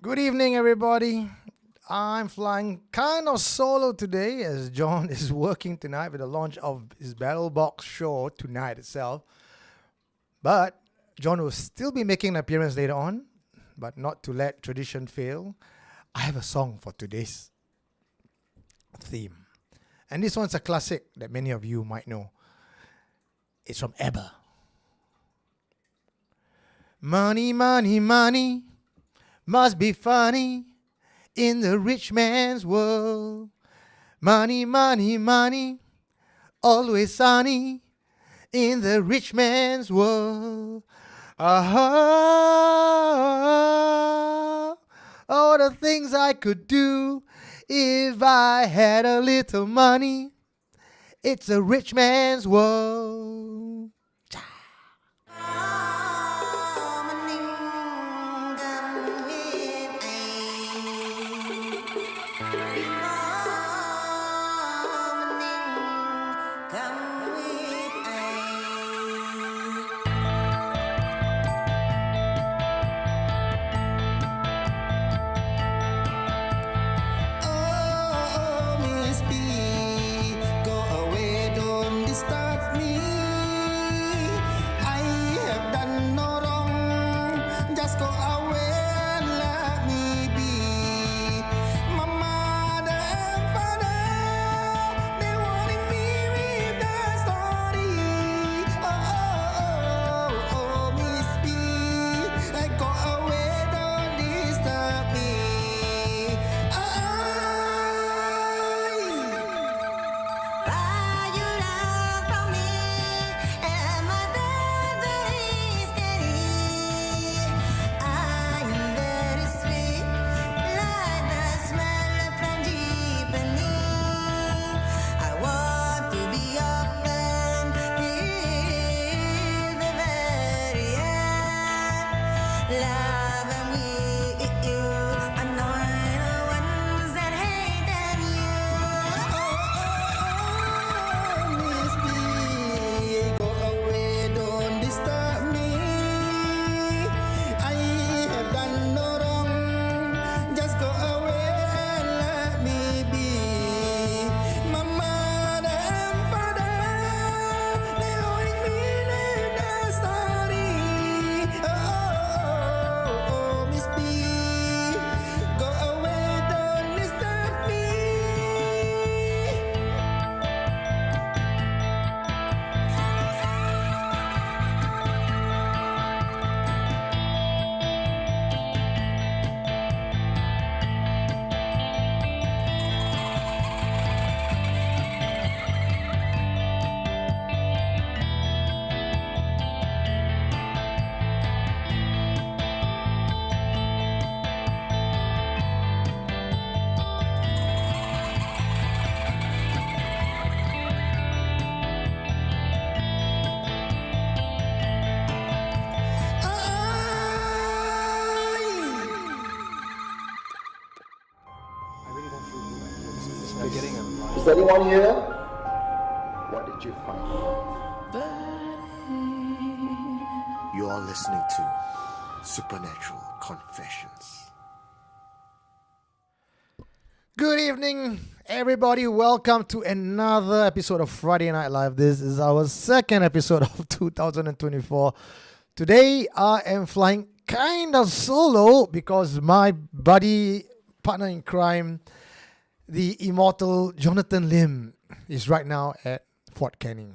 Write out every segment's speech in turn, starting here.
Good evening, everybody. I'm flying kind of solo today as John is working tonight with the launch of his Battle Box show tonight itself. But John will still be making an appearance later on, but not to let tradition fail. I have a song for today's theme. And this one's a classic that many of you might know. It's from ABBA. Money, money, money must be funny in the rich man's world. Money, money, money, always sunny in the rich man's world. All the things I could do if I had a little money. It's a rich man's world. Is anyone here? What did you find? You are listening to Supernatural Confessions. Good evening, everybody. Welcome to another episode of Friday Night Live. This is our second episode of 2024. Today, I am flying kind of solo because my buddy, partner in crime, the immortal Jonathan Lim is right now at Fort Canning.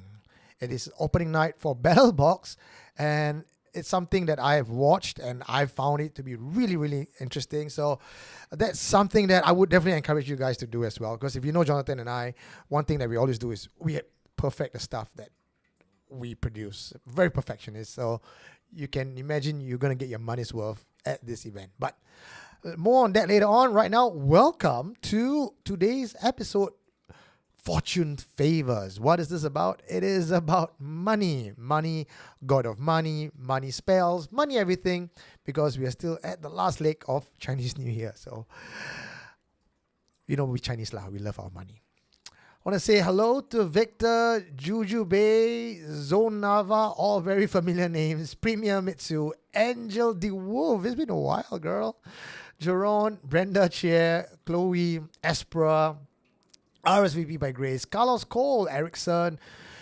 It is opening night for Battle Box, and it's something that I have watched and I found it to be really, really interesting. So that's something that I would definitely encourage you guys to do as well. Because if you know Jonathan and I, one thing that we always do is we perfect the stuff that we produce. Very perfectionist. So you can imagine you're going to get your money's worth at this event. But more on that later on. Right now, welcome to today's episode, Fortune Favours. What is this about? It is about money. Money, god of money, money spells, money everything, because we are still at the last leg of Chinese New Year. So, you know, we Chinese lah, we love our money. I want to say hello to Victor, Juju Bay, Zone Nava, all very familiar names. Premier Mitsu, Angel the Wolf. It's been a while, girl. Jerome, Brenda Chia, Chloe, Espra, RSVP by Grace, Carlos Cole, Erickson,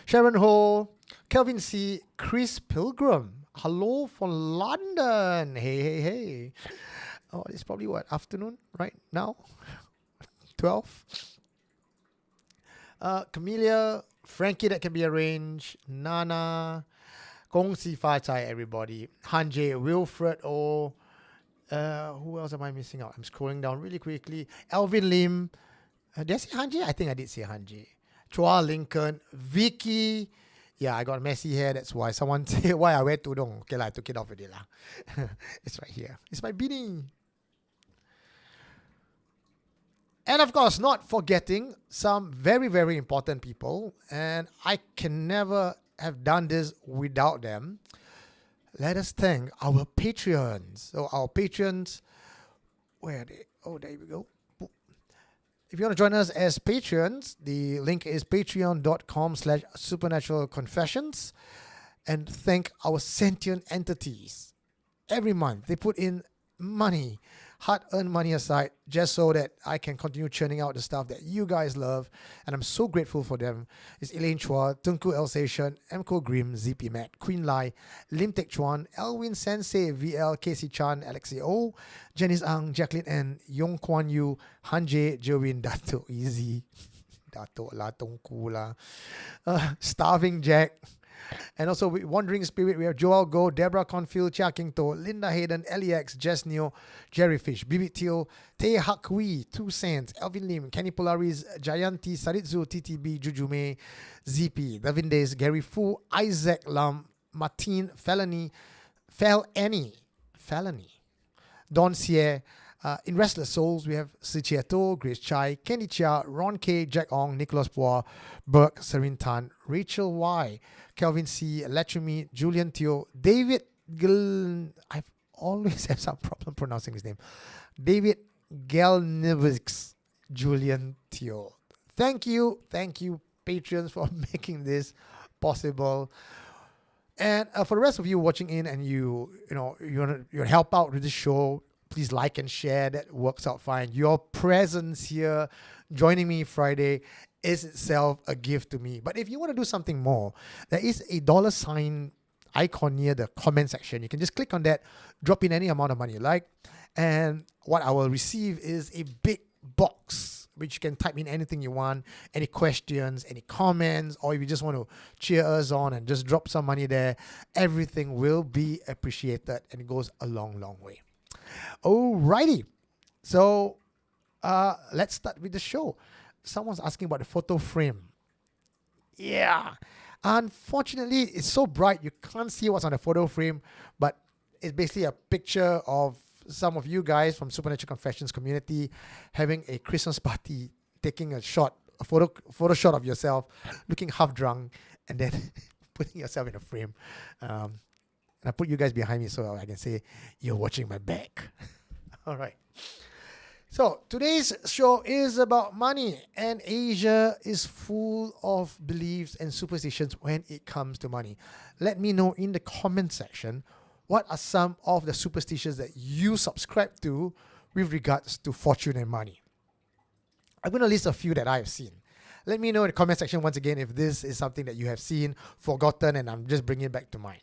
Sharon Ho, Kelvin C, Chris Pilgrim. Hello from London. Hey. Oh, it's probably what, afternoon right now? 12. Camellia, Frankie that can be arranged, Nana, Gong Si Fa Chai, everybody, Hanjay, Wilfred O. Who else am I missing out? I'm scrolling down really quickly. Alvin Lim. Did I say Hanjay? I think I did say Hanjay. Chua Lincoln, Vicky. Yeah, I got messy hair. That's why someone said why I wear tudung. Okay, I took it off already lah. It's right here. It's my beanie. And of course, not forgetting some very, very important people. And I can never have done this without them. Let us thank our Patreons. So our patrons, where are they? Oh, there we go. If you want to join us as patrons, the link is patreon.com/supernaturalconfessions. And thank our sentient entities. Every month, they put in money, hard-earned money aside, just so that I can continue churning out the stuff that you guys love. And I'm so grateful for them. It's Elaine Chua, Tunku Elsation, Emko Grim, ZP Matt, Queen Lai, Lim Teck Chuan, Elwin Sensei, VL, Casey Chan, Alexei O, Janice Ang, Jacqueline N, Yong Kwan Yu, Hanjay, Jerwin, Dato Easy, Dato La Tungku La, Starving Jack. And also with Wandering Spirit, we have Joel Go, Deborah Confield, Chia King To, Linda Hayden, LEX, Jess Neo, Jerry Fish, Bibit Teo, Tay Hak Wee, 2 Cents, Elvin Lim, Kenny Polaris, Jayanti, Saritzu, TTB, Jujume, ZP, Davin Days, Gary Fu, Isaac Lam, Martin, Felony, Don Xie. In Restless Souls, we have Sichieto, Grace Chai, Kenny Chia, Ron K, Jack Ong, Nicholas Pua, Burke, Sarin Tan, Rachel Y, Kelvin C, Lechumi, Julian Teo, David I've always had some problem pronouncing his name. David Gelnivics, Julian Teo. Thank you, patrons, for making this possible. And for the rest of you watching in and you help out with this show, please like and share. That works out fine. Your presence here, joining me Friday, is itself a gift to me. But if you want to do something more, there is a $ icon near the comment section. You can just click on that, drop in any amount of money you like, and what I will receive is a big box which you can type in anything you want, any questions, any comments, or if you just want to cheer us on and just drop some money there, everything will be appreciated and it goes a long, long way. Alrighty, so let's start with the show. Someone's asking about the photo frame. Yeah, unfortunately, it's so bright you can't see what's on the photo frame, but it's basically a picture of some of you guys from Supernatural Confessions community having a Christmas party, taking a photo shot of yourself, looking half drunk, and then putting yourself in a frame. And I put you guys behind me so I can say, you're watching my back. All right. So today's show is about money, and Asia is full of beliefs and superstitions when it comes to money. Let me know in the comment section, what are some of the superstitions that you subscribe to with regards to fortune and money? I'm going to list a few that I have seen. Let me know in the comment section once again if this is something that you have seen, forgotten, and I'm just bringing it back to mind.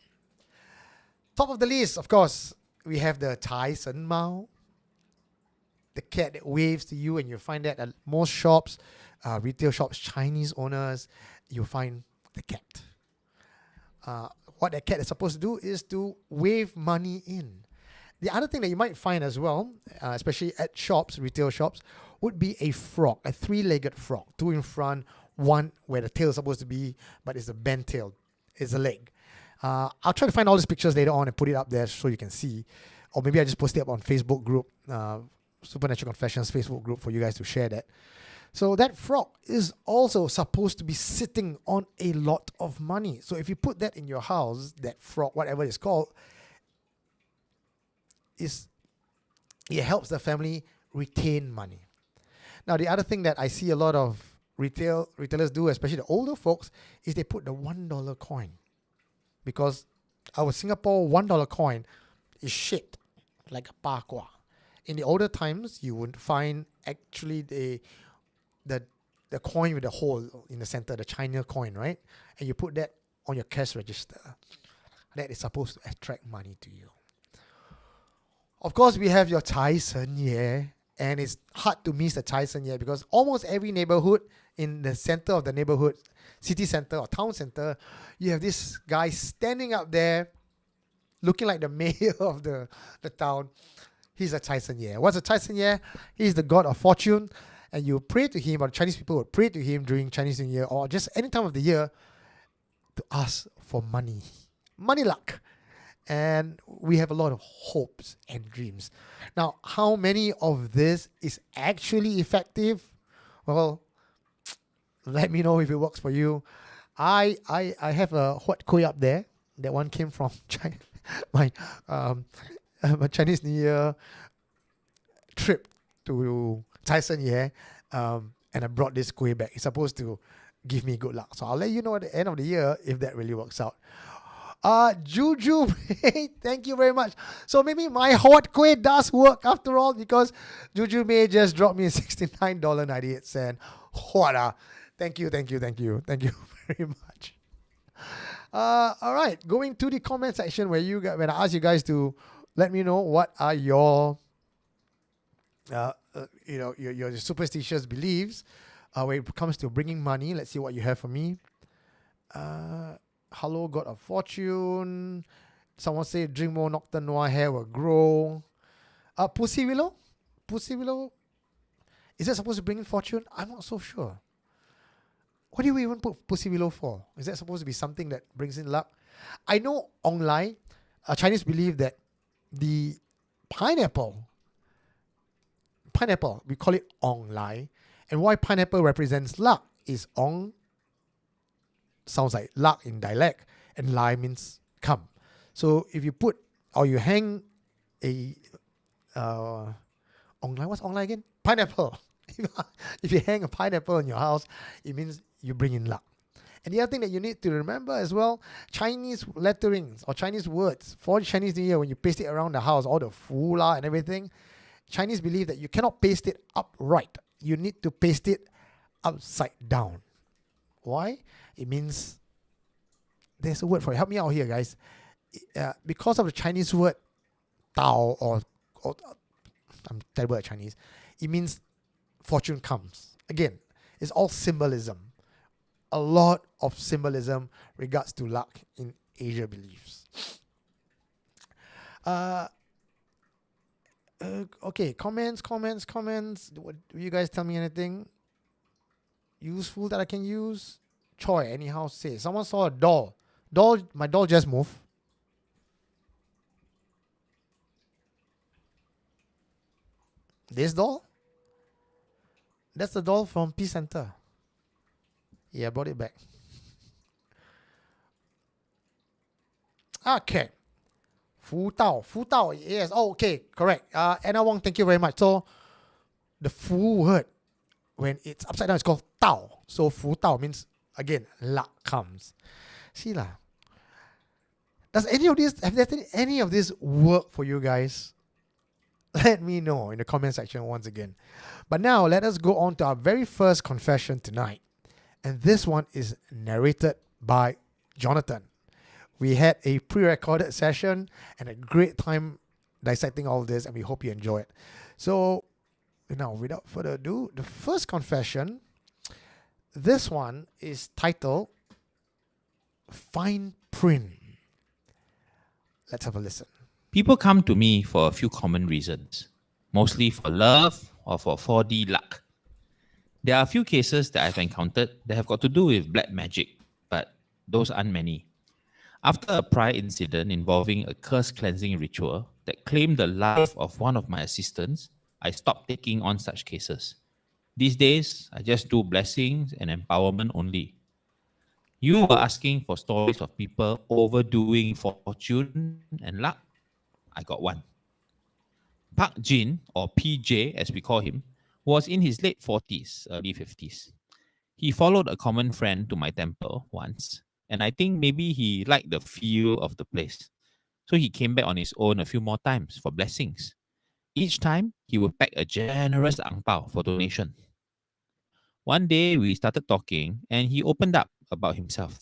Top of the list, of course, we have the Tai Sen Mao, the cat that waves to you, and you'll find that at most shops, retail shops, Chinese owners, you'll find the cat. What that cat is supposed to do is to wave money in. The other thing that you might find as well, especially at shops, retail shops, would be a frog, a 3-legged frog, 2 in front, 1 where the tail is supposed to be, but it's a bent tail, it's a leg. I'll try to find all these pictures later on and put it up there so you can see, or maybe I just post it up on Facebook group, Supernatural Confessions Facebook group, for you guys to share that. So that frog is also supposed to be sitting on a lot of money. So if you put that in your house, that frog, whatever it's called, it helps the family retain money. Now, the other thing that I see a lot of retailers do, especially the older folks, is they put the $1 coin. Because our Singapore $1 coin is shaped like a pa kwa. in the older times, you would find actually the coin with the hole in the center, the China coin, right? And you put that on your cash register. That is supposed to attract money to you. Of course, we have your Cai Sen Ye, and it's hard to miss the Cai Sen Ye because almost every neighborhood in the center of the neighborhood, city center or town center, you have this guy standing up there looking like the mayor of the town. He's a Cai Sen Ye. What's a Cai Sen Ye? He's the god of fortune, and you pray to him, or Chinese people would pray to him during Chinese New Year or just any time of the year to ask for money luck. And we have a lot of hopes and dreams. Now, how many of this is actually effective? Well, let me know if it works for you. I have a huat kueh up there. That one came from China. My Chinese New Year trip to Cai Sen Ye, and I brought this kueh back. It's supposed to give me good luck. So I'll let you know at the end of the year if that really works out. Juju, thank you very much. So maybe my hot kueh does work after all, because Juju May just dropped me $69.98. What? Thank you very much. All right, going to the comment section where when I ask you guys to let me know what are your your superstitious beliefs when it comes to bringing money. Let's see what you have for me. Hello, God of Fortune. Someone say drink more Nocturne Noir, hair will grow. Pussy Willow? Is that supposed to bring in fortune? I'm not so sure. What do we even put Pussy Willow for? Is that supposed to be something that brings in luck? I know Ong Lai, Chinese believe that the pineapple, we call it Ong Lai. And why pineapple represents luck is Ong sounds like luck in dialect, and Lai means come. So if you put or you hang a Ong Lai, what's Ong Lai again? Pineapple. If you hang a pineapple in your house, it means you bring in luck. And the other thing that you need to remember as well, Chinese letterings or Chinese words for Chinese New Year, when you paste it around the house, all the fula and everything, Chinese believe that you cannot paste it upright. You need to paste it upside down. Why? It means, there's a word for it. Help me out here, guys. Because of the Chinese word Tao, or I'm terrible at Chinese, it means fortune comes. Again, it's all symbolism. A lot of symbolism regards to luck in Asia beliefs. Okay, comments. What, do you guys tell me anything useful that I can use? Choi, anyhow, say. Someone saw a doll. My doll just moved. This doll? That's the doll from Peace Center. Yeah, I brought it back. Okay. Fu Tao, yes. Oh, okay, correct. Anna Wong, thank you very much. So, the Fu word, when it's upside down, it's called Tao. So, Fu Tao means, again, luck comes. See lah. Does any of this work for you guys? Let me know in the comment section once again. But now, let us go on to our very first confession tonight. And this one is narrated by Jonathan. We had a pre-recorded session and a great time dissecting all this, and we hope you enjoy it. So, now, without further ado, the first confession, this one is titled Fine Print. Let's have a listen. People come to me for a few common reasons, mostly for love or for 4D luck. There are a few cases that I've encountered that have got to do with black magic, but those aren't many. After a prior incident involving a curse cleansing ritual that claimed the life of one of my assistants, I stopped taking on such cases. These days, I just do blessings and empowerment only. You were asking for stories of people overdoing fortune and luck. I got one. Park Jin, or PJ as we call him, was in his late 40s, early 50s. He followed a common friend to my temple once, and I think maybe he liked the feel of the place. So he came back on his own a few more times for blessings. Each time, he would pack a generous ang pao for donation. One day, we started talking, and he opened up about himself.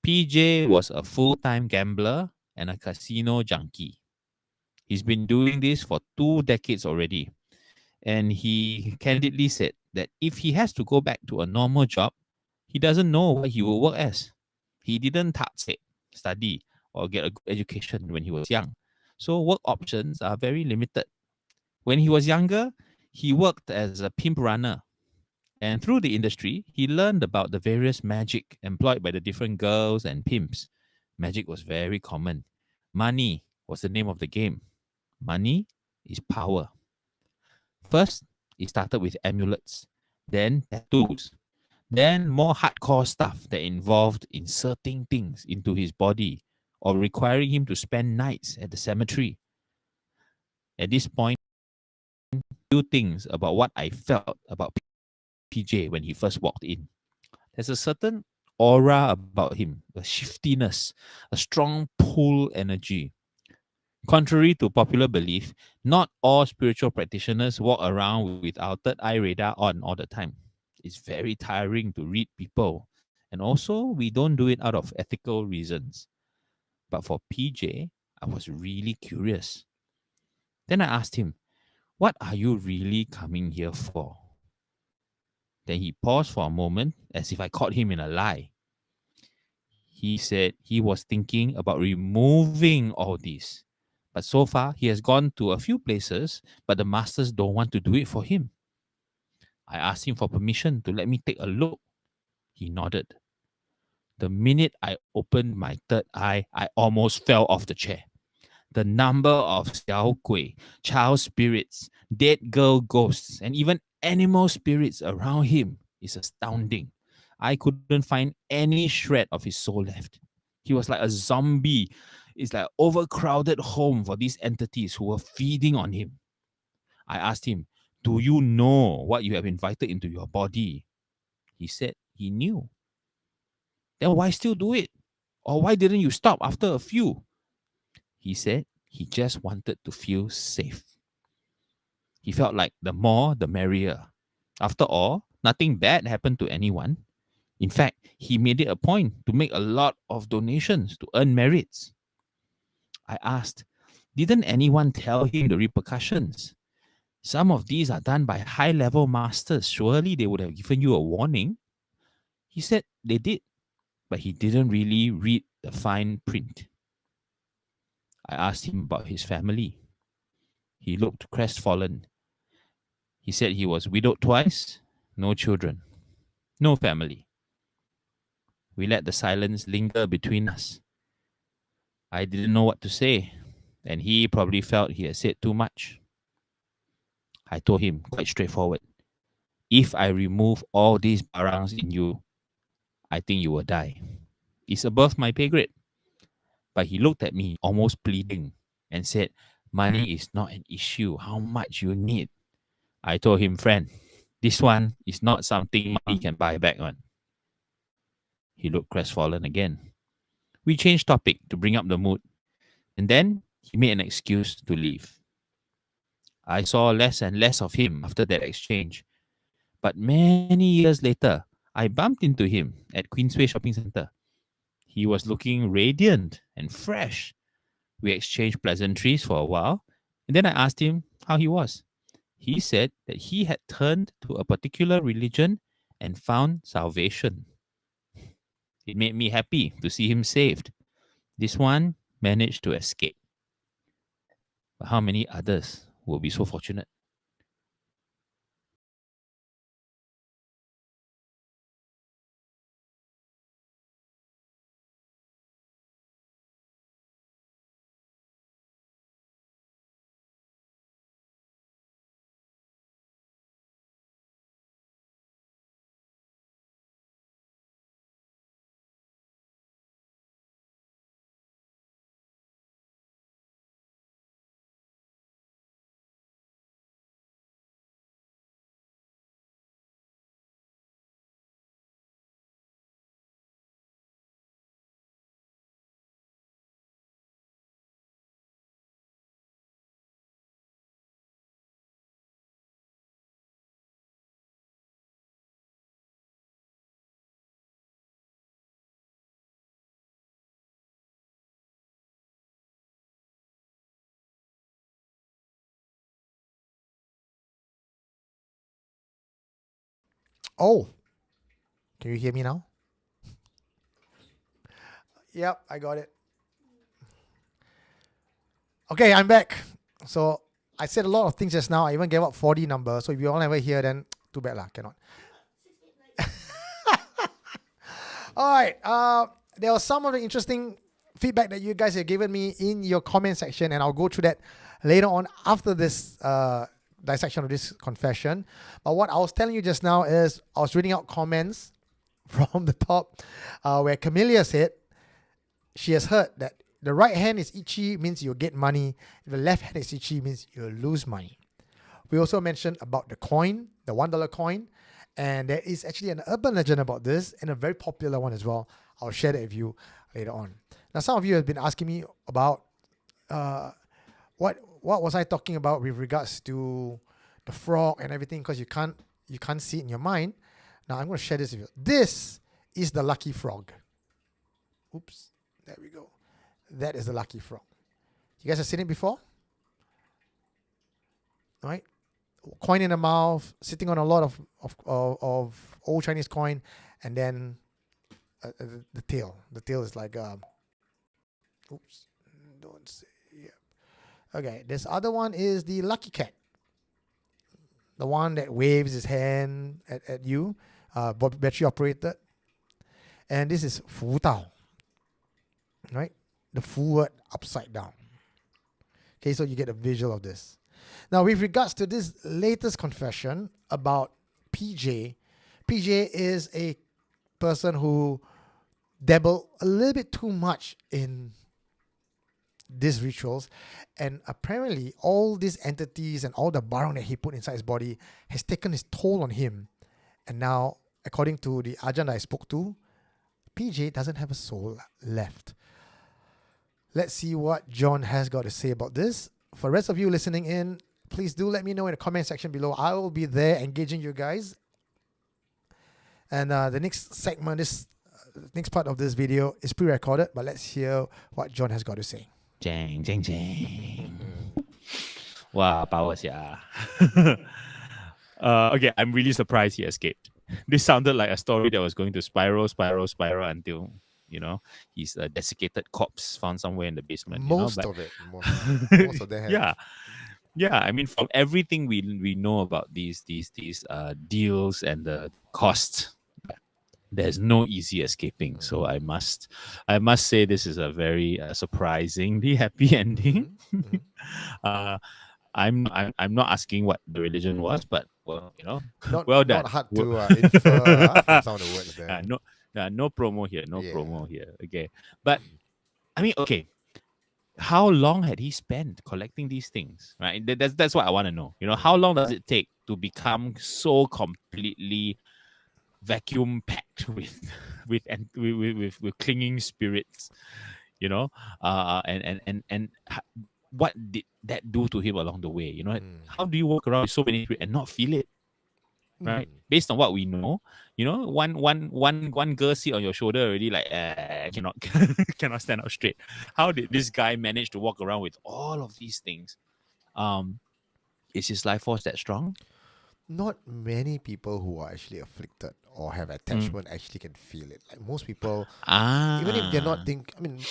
PJ was a full-time gambler and a casino junkie. He's been doing this for 2 decades already. And he candidly said that if he has to go back to a normal job, he doesn't know what he will work as. He didn't study, or get a good education when he was young. So work options are very limited. When he was younger, he worked as a pimp runner. And through the industry, he learned about the various magic employed by the different girls and pimps. Magic was very common. Money was the name of the game. Money is power. First, he started with amulets, then tattoos, then more hardcore stuff that involved inserting things into his body or requiring him to spend nights at the cemetery. At this point, few things about what I felt about PJ when he first walked in. There's a certain aura about him, a shiftiness, a strong pull energy. Contrary to popular belief, not all spiritual practitioners walk around with our third eye radar on all the time. It's very tiring to read people. And also, we don't do it out of ethical reasons. But for PJ, I was really curious. Then I asked him, "What are you really coming here for?" Then he paused for a moment as if I caught him in a lie. He said he was thinking about removing all this. But so far, he has gone to a few places, but the masters don't want to do it for him. I asked him for permission to let me take a look. He nodded. The minute I opened my third eye, I almost fell off the chair. The number of xiao gui, child spirits, dead girl ghosts, and even animal spirits around him is astounding. I couldn't find any shred of his soul left. He was like a zombie. It's like overcrowded home for these entities who were feeding on him. I asked him, "Do you know what you have invited into your body?" He said he knew. Then why still do it? Or why didn't you stop after a few? He said he just wanted to feel safe. He felt like the more, the merrier. After all, nothing bad happened to anyone. In fact, he made it a point to make a lot of donations to earn merits. I asked, didn't anyone tell him the repercussions? Some of these are done by high level masters. Surely they would have given you a warning. He said they did, but he didn't really read the fine print. I asked him about his family. He looked crestfallen. He said he was widowed twice, no children, no family. We let the silence linger between us. I didn't know what to say, and he probably felt he had said too much. I told him quite straightforward, if I remove all these barangs in you, I think you will die. It's above my pay grade. But he looked at me almost pleading and said, money is not an issue, how much you need. I told him, friend, this one is not something money can buy back on. He looked crestfallen again. We changed topic to bring up the mood, and then he made an excuse to leave. I saw less and less of him after that exchange. But many years later, I bumped into him at Queensway Shopping Centre. He was looking radiant and fresh. We exchanged pleasantries for a while, and then I asked him how he was. He said that he had turned to a particular religion and found salvation. It made me happy to see him saved. This one managed to escape. But how many others will be so fortunate? Oh, can you hear me now? Yep, I got it. Okay, I'm back. So I said a lot of things just now. I even gave out 4D number. So if you all never hear, then too bad lah. Cannot. All right. There was some of the interesting feedback that you guys have given me in your comment section, and I'll go through that later on after this dissection of this confession. But what I was telling you just now is I was reading out comments from the top where Camellia said she has heard that the right hand is itchy means you'll get money. If the left hand is itchy means you'll lose money. We also mentioned about the coin, the $1 coin. And there is actually an urban legend about this and a very popular one as well. I'll share that with you later on. Now, some of you have been asking me about what was I talking about with regards to the frog and everything, because you can't see it in your mind. Now, I'm going to share this with you. This is the lucky frog. Oops, there we go. That is the lucky frog. You guys have seen it before? All right? Coin in the mouth, sitting on a lot of old Chinese coin, and then the tail. The tail is like oops, don't say. Yeah. Okay, this other one is the lucky cat. The one that waves his hand at you, battery operated. And this is Fu Tao. Right? The Fu word upside down. Okay, so you get a visual of this. Now, with regards to this latest confession about PJ is a person who dabbled a little bit too much in these rituals, and apparently all these entities and all the barang that he put inside his body has taken its toll on him. And now, according to the Ajahn that I spoke to, PJ doesn't have a soul left. Let's see what John has got to say about this. For the rest of you listening in, please do let me know in the comment section below. I will be there engaging you guys. And the next segment, this next part of this video is pre-recorded, but let's hear what John has got to say. Jang, jang, jang. Wow, powers, yeah. Okay, I'm really surprised he escaped. This sounded like a story that was going to spiral until, he's a desiccated corpse found somewhere in the basement. Most of them have. Yeah. I mean, from everything we know about these deals and the costs, there's no easy escaping. So I must say this is a very surprisingly happy ending. I'm not asking what the religion was, but well done. Not hard to infer from some of the words there. No promo here. Promo here. Okay, but I mean, okay. How long had he spent collecting these things? Right. That's what I want to know. How long does it take to become so completely vacuum packed with clinging spirits? And what did that do to him along the way? How do you walk around with so many spirits and not feel it? Right, based on what we know, one girl sit on your shoulder already, like cannot stand up straight. How did this guy manage to walk around with all of these things? Is his life force that strong? Not many people who are actually afflicted or have attachment actually can feel it. Like most people, even if they're not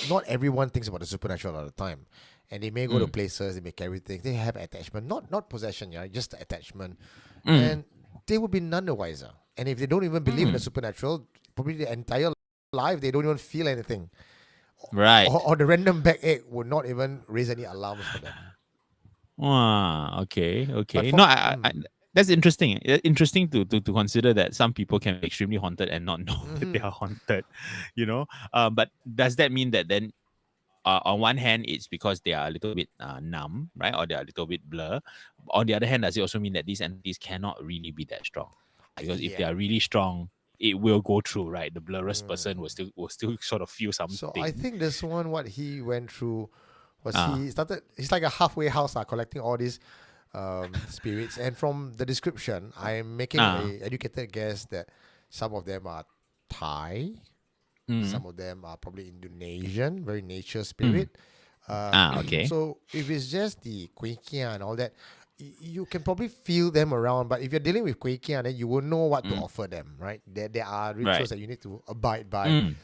not everyone thinks about the supernatural all the time, and they may go to places, they may carry things, they have attachment, not possession, just attachment, and they would be none the wiser. And if they don't even believe in the supernatural, probably the entire life, they don't even feel anything. Right. Or the random backache would not even raise any alarms for them. Okay. That's interesting. Interesting to consider that some people can be extremely haunted and not know that they are haunted, But does that mean that then, on one hand, it's because they are a little bit numb, right? Or they are a little bit blur. On the other hand, does it also mean that these entities cannot really be that strong? Because if they are really strong, it will go through, right? The blurless person will still sort of feel something. So I think this one, what he went through was he's like a halfway house collecting all these spirits. And from the description, I'm making an educated guess that some of them are Thai. Some of them are probably Indonesian, very nature spirit. Okay. So if it's just the Kuikia and all that, you can probably feel them around, but if you're dealing with Kuei Kia, then you will know what to offer them, right? There are rituals Right. that you need to abide by.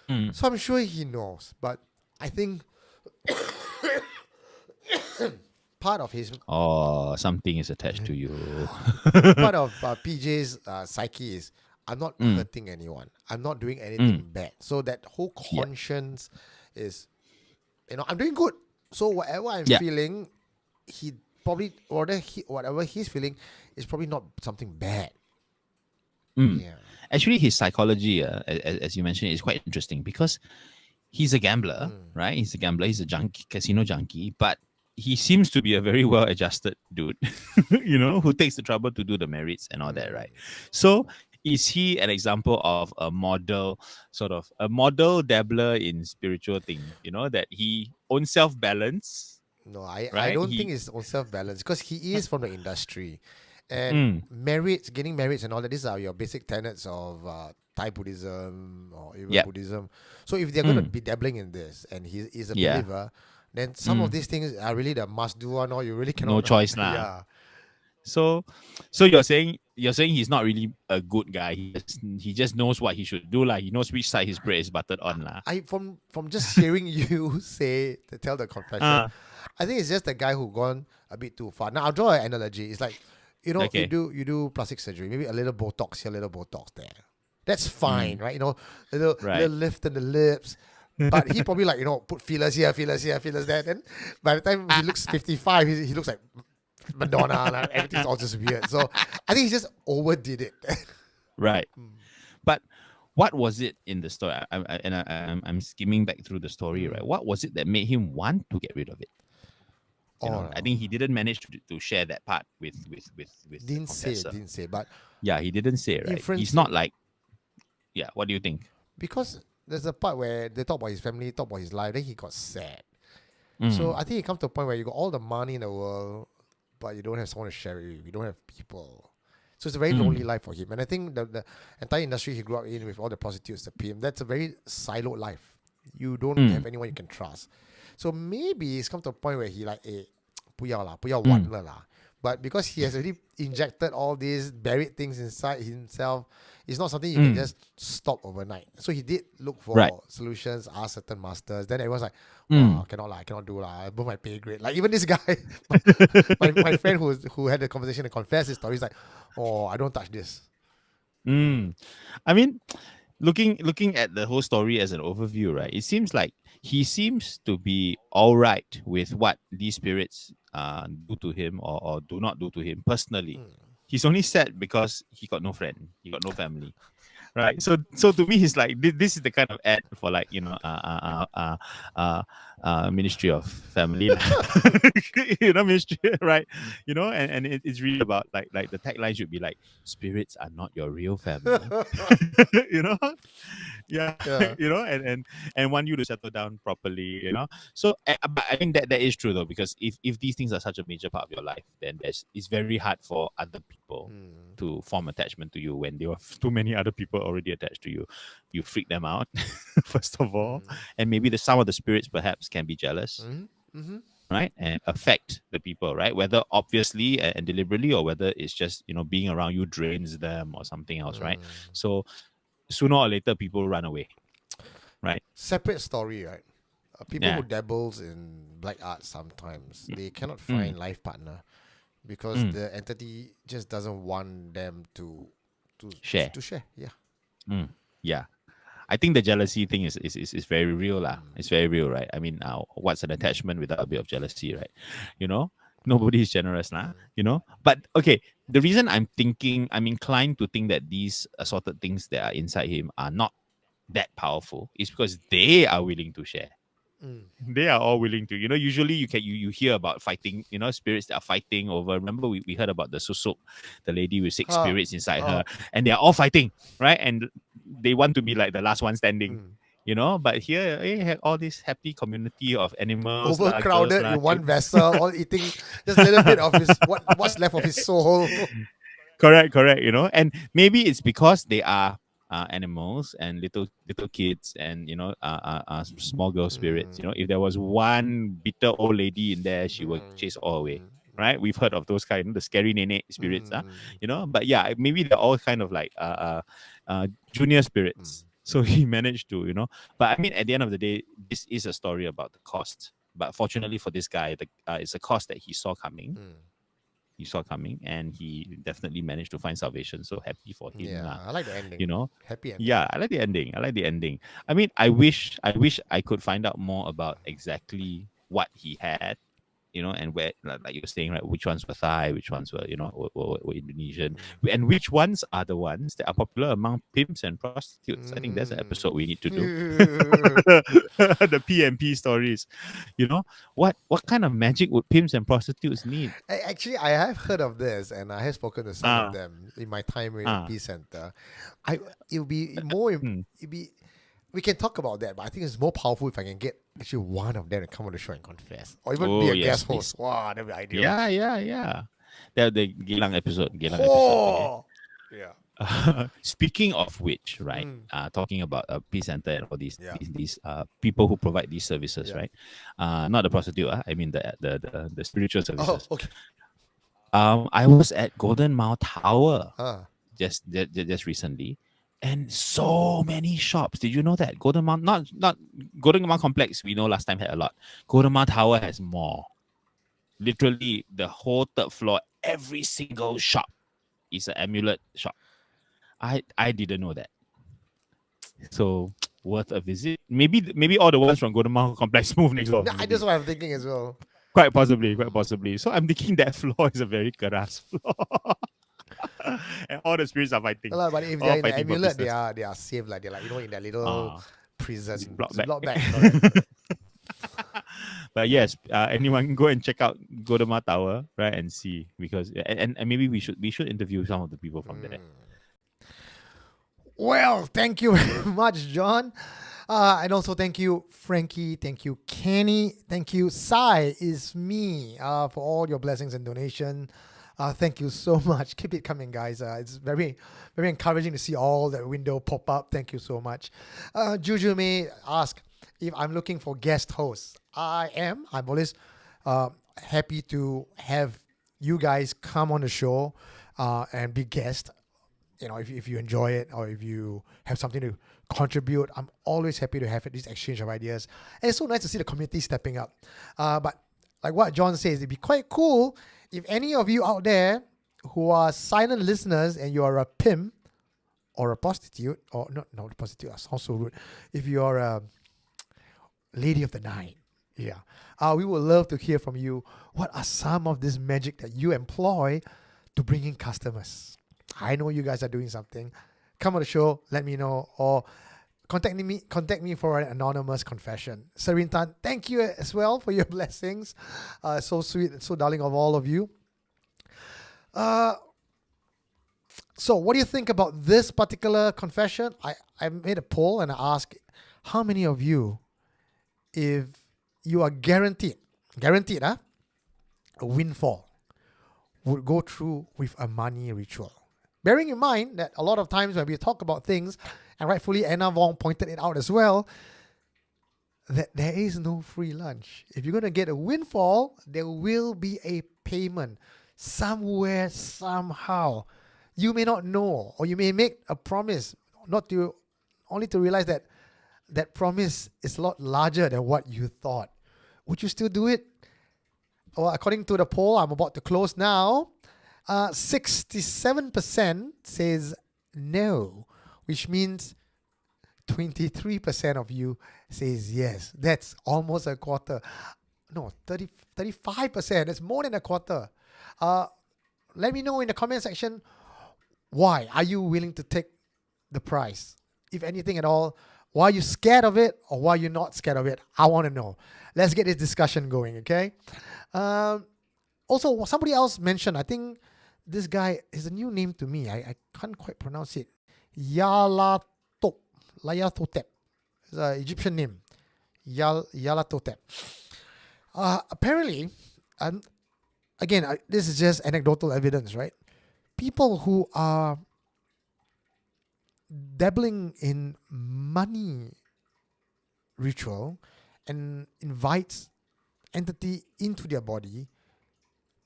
Mm. So I'm sure he knows, but I think part of his Oh, something is attached to you. part of PJ's psyche is I'm not hurting anyone. I'm not doing anything bad. So that whole Yeah. conscience is, I'm doing good. So whatever I'm Yeah. feeling, he probably whatever he's feeling is probably not something bad. Yeah. Actually, his psychology, as you mentioned, is quite interesting because he's a gambler, right? He's a gambler. He's a junkie, casino junkie, but he seems to be a very well-adjusted dude, who takes the trouble to do the merits and all that, right? So, is he an example of a model dabbler in spiritual thing? That he own self-balance, No, I right? don't think it's on self-balance because he is from the industry. And getting married and all that, these are your basic tenets of Thai Buddhism or even Yep. Buddhism. So if they're going to be dabbling in this and he is a Yeah. believer, then some of these things are really the must-do one, or you really cannot. No choice lah. Yeah. So you're saying he's not really a good guy. He just knows what he should do lah. He knows which side his bread is buttered on lah. From just hearing you tell the confession, I think it's just a guy who gone a bit too far. Now I'll draw an analogy. It's like, Okay. you do plastic surgery, maybe a little Botox here, a little Botox there. That's fine, right? A little lift in the lips. But he probably put fillers here, fillers there. And by the time he looks 55, he looks like Madonna. Like, everything's all just weird. So I think he just overdid it. Right. But what was it in the story? I'm skimming back through the story, right? What was it that made him want to get rid of it? I think he didn't manage to share that part with Didn't the say, confessor. but Yeah, he didn't say, right? Inference- He's not like, yeah. What do you think? because there's a part where they talk about his family, talk about his life, then he got sad. So I think it comes to a point where you got all the money in the world, but you don't have someone to share it with. You don't have people. So it's a very lonely life for him. And I think the entire industry he grew up in with all the prostitutes, the PM, that's a very siloed life. You don't have anyone you can trust. So maybe it's come to a point where he like, 不要玩了啦. But because he has already injected all these buried things inside himself, it's not something you can just stop overnight. So he did look for solutions, ask certain masters. Then everyone's like, I cannot do lah. Above my pay grade. Like even this guy, my friend who had the conversation and confessed his story, he's like, I don't touch this. I mean, looking at the whole story as an overview, right? It seems like he seems to be all right with what these spirits do to him or do not do to him personally. He's only sad because he got no friend, he got no family, right? So to me, he's like, this is the kind of ad for like Ministry of Family, ministry, right? And it's really about like the tagline should be like, spirits are not your real family, yeah. And want you to settle down properly, So but I think that is true though, because if these things are such a major part of your life, then it's very hard for other people to form attachment to you when there are too many other people already attached to you. You freak them out, first of all, and maybe some of the spirits perhaps can be jealous, right, and affect the people, right, whether obviously and deliberately or whether it's just being around you drains them or something else, right? So sooner or later people run away, right? Separate story, right? People who dabbles in black art sometimes, they cannot find life partner because the entity just doesn't want them to share. Yeah. Yeah. I think the jealousy thing is very real lah. It's very real, right? I mean, what's an attachment without a bit of jealousy, right? Nobody is generous lah. But okay, the reason I'm inclined to think that these assorted things that are inside him are not that powerful is because they are willing to share. They are all willing to, usually you hear about fighting, spirits that are fighting over. Remember we heard about the susuk, the lady with 6 spirits inside her, and they are all fighting, right? And they want to be like the last one standing, but here you have all this happy community of animals overcrowded in one vessel, all eating just a little bit of what's left of his soul. Correct, and maybe it's because they are animals and little kids and small girl spirits. If there was one bitter old lady in there, she would chase all away, right? We've heard of those kind, the scary nene spirits, But yeah, maybe they're all kind of like junior spirits. So he managed to, But I mean, at the end of the day, this is a story about the cost. But fortunately for this guy, it's a cost that he saw coming. He saw coming, and he definitely managed to find salvation. So happy for him. Yeah, I like the ending. Happy ending. Yeah, I like the ending. I mean, I wish I could find out more about exactly what he had, and where, like you were saying, right, which ones were Thai, which ones were, were Indonesian, and which ones are the ones that are popular among pimps and prostitutes. I think that's an episode we need to do. The PMP stories. What kind of magic would pimps and prostitutes need? Actually, I have heard of this, and I have spoken to some of them in my time in the Peace Center. It'll be more. We can talk about that, but I think it's more powerful if I can get actually one of them to come on the show and confess, or even be a guest host. Wow, that'd be ideal. Yeah. That the Gilang episode. Oh, okay. Yeah. Speaking of which, right? Talking about Peace Center and all these people who provide these services, right? Not the prostitute. I mean the spiritual services. Oh, okay. I was at Golden Mile Tower just recently. And so many shops. Did you know that? Golden Mile, not Golden Mile Complex, we know last time had a lot. Golden Mile Tower has more. Literally, the whole third floor, every single shop is an amulet shop. I didn't know that. So, worth a visit. Maybe all the ones from Golden Mile Complex move next door. That's what I'm thinking as well. Quite possibly. So, I'm thinking that floor is a very keras floor. And all the spirits are fighting. But if they're in the amulet, they are safe. Like they're in that little prison. Block back. But yes, anyone go and check out Golden Mile Tower, right, and see, because and maybe we should interview some of the people from there. Well, thank you very much, John. And also thank you, Frankie. Thank you, Kenny. Thank you, Sai is me, for all your blessings and donation. Thank you so much. Keep it coming, guys. It's very, very encouraging to see all that window pop up. Thank you so much. Juju may ask if I'm looking for guest hosts. I am. I'm always happy to have you guys come on the show and be guests. If you enjoy it or if you have something to contribute, I'm always happy to have this exchange of ideas. And it's so nice to see the community stepping up. But like what John says, it'd be quite cool if any of you out there who are silent listeners and you are a pimp or a prostitute, or not a prostitute, that sounds so rude. If you are a lady of the night, we would love to hear from you. What are some of this magic that you employ to bring in customers? I know you guys are doing something. Come on the show, let me know, or contact me for an anonymous confession. Serene Tan, thank you as well for your blessings. So sweet, so darling of all of you. So what do you think about this particular confession? I made a poll and I asked how many of you, if you are guaranteed, a windfall, would go through with a money ritual. Bearing in mind that a lot of times when we talk about things, and rightfully Anna Wong pointed it out as well, that there is no free lunch. If you're going to get a windfall, there will be a payment somewhere, somehow. You may not know, or you may make a promise, only to realize that that promise is a lot larger than what you thought. Would you still do it? Well, according to the poll, I'm about to close now. 67% says no, which means 23% of you says yes. That's almost a quarter. No, 35%. That's more than a quarter. Let me know in the comment section, why are you willing to take the price? If anything at all, why are you scared of it or why you're not scared of it? I want to know. Let's get this discussion going, okay? Also, somebody else mentioned, I think this guy is a new name to me. I can't quite pronounce it. Yalatotep. It's an Egyptian name. Yalatotep. Apparently, again, this is just anecdotal evidence, right? People who are dabbling in money ritual and invites entity into their body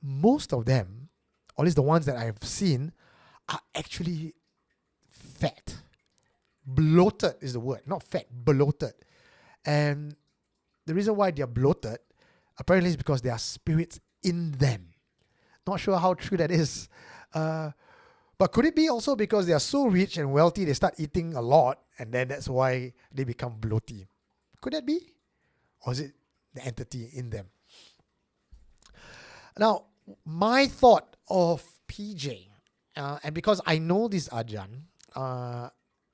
most of them, or at least the ones that I've seen, are actually fat. Bloated is the word, not fat, bloated. And the reason why they're bloated apparently is because there are spirits in them. Not sure how true that is. But could it be also because they are so rich and wealthy, they start eating a lot, and then that's why they become bloaty? Could that be? Or is it the entity in them? Now, my thought of PJ, and because I know this Arjan,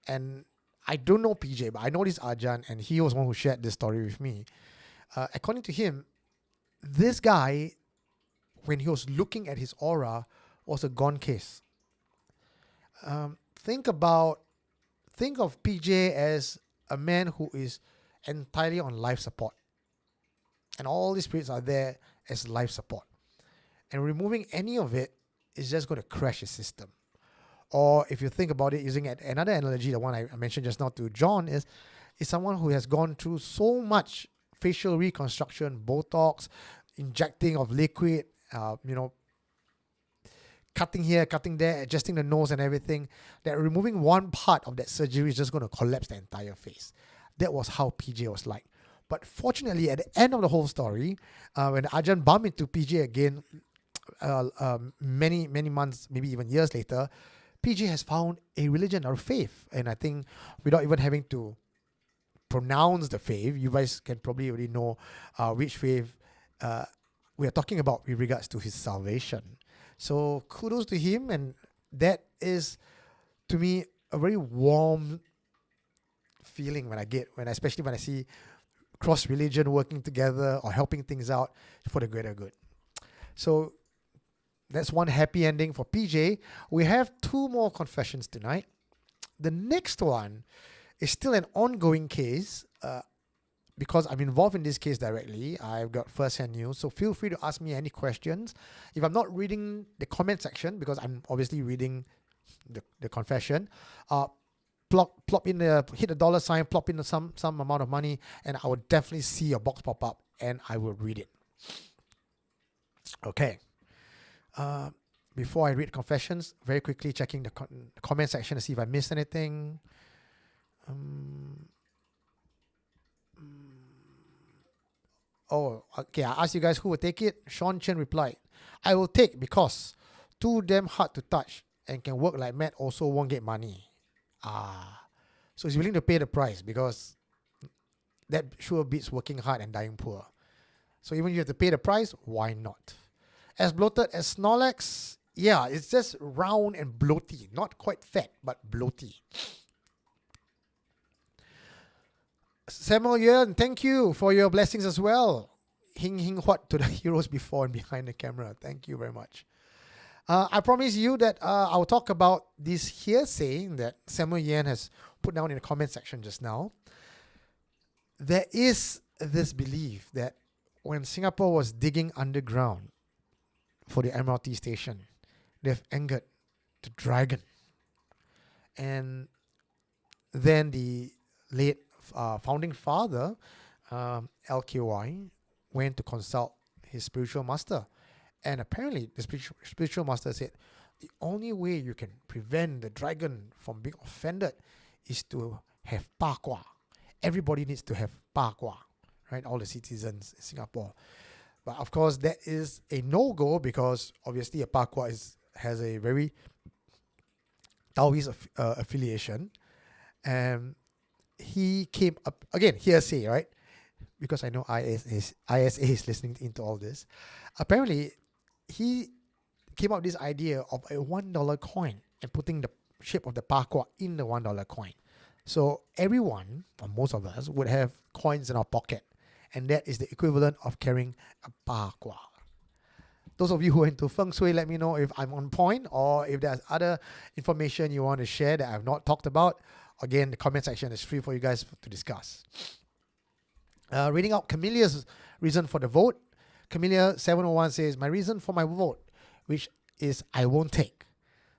and I don't know PJ, but I know this Arjan, and he was one who shared this story with me. According to him, this guy, when he was looking at his aura, was a gone case. Think of PJ as a man who is entirely on life support. And all these spirits are there as life support. And removing any of it is just going to crash his system. Or if you think about it, using another analogy, the one I mentioned just now to John, is someone who has gone through so much facial reconstruction, Botox, injecting of liquid, cutting here, cutting there, adjusting the nose and everything, that removing one part of that surgery is just going to collapse the entire face. That was how PJ was like. But fortunately, at the end of the whole story, when Arjan bumped into PJ again, many months, maybe even years later, PJ has found a religion or faith. And I think without even having to pronounce the faith, you guys can probably already know which faith we are talking about with regards to his salvation. So kudos to him, and that is, to me, a very warm feeling especially when I see cross-religion working together or helping things out for the greater good. So that's one happy ending for PJ. We have 2 more confessions tonight. The next one is still an ongoing case because I'm involved in this case directly. I've got first-hand news, so feel free to ask me any questions. If I'm not reading the comment section, because I'm obviously reading the confession, plop in hit the dollar sign, plop in some amount of money, and I will definitely see your box pop up, and I will read it. Okay. Before I read confessions, very quickly checking the comment section to see if I missed anything. Okay. I asked you guys who will take it. Sean Chen replied, "I will take because too damn hard to touch and can work like mad. Also won't get money." So he's willing to pay the price because that sure beats working hard and dying poor. So even if you have to pay the price, why not? As bloated as Snorlax, yeah, it's just round and bloaty. Not quite fat, but bloaty. Samuel Yuan, thank you for your blessings as well. Hing Huat to the heroes before and behind the camera. Thank you very much. I promise you that I'll talk about this hearsay that Samuel Yan has put down in the comment section just now. There is this belief that when Singapore was digging underground for the MRT station, they've angered the dragon. And then the late founding father, LKY, went to consult his spiritual master. And apparently, the spiritual master said, the only way you can prevent the dragon from being offended is to have pa kwa. Everybody needs to have pa kwa, right? All the citizens in Singapore. But of course, that is a no-go because obviously a pa kwa has a very Taoist affiliation. And he came up, again, hearsay, right? Because I know ISA is listening into all this. Apparently, he came up with this idea of a $1 coin and putting the shape of the pa kwa in the $1 coin. So everyone, or most of us, would have coins in our pocket. And that is the equivalent of carrying a pa kwa. Those of you who are into feng shui, let me know if I'm on point or if there's other information you want to share that I've not talked about. Again, the comment section is free for you guys to discuss. Reading out Camille's reason for the vote. Camellia 701 says, my reason for my vote, which is I won't take,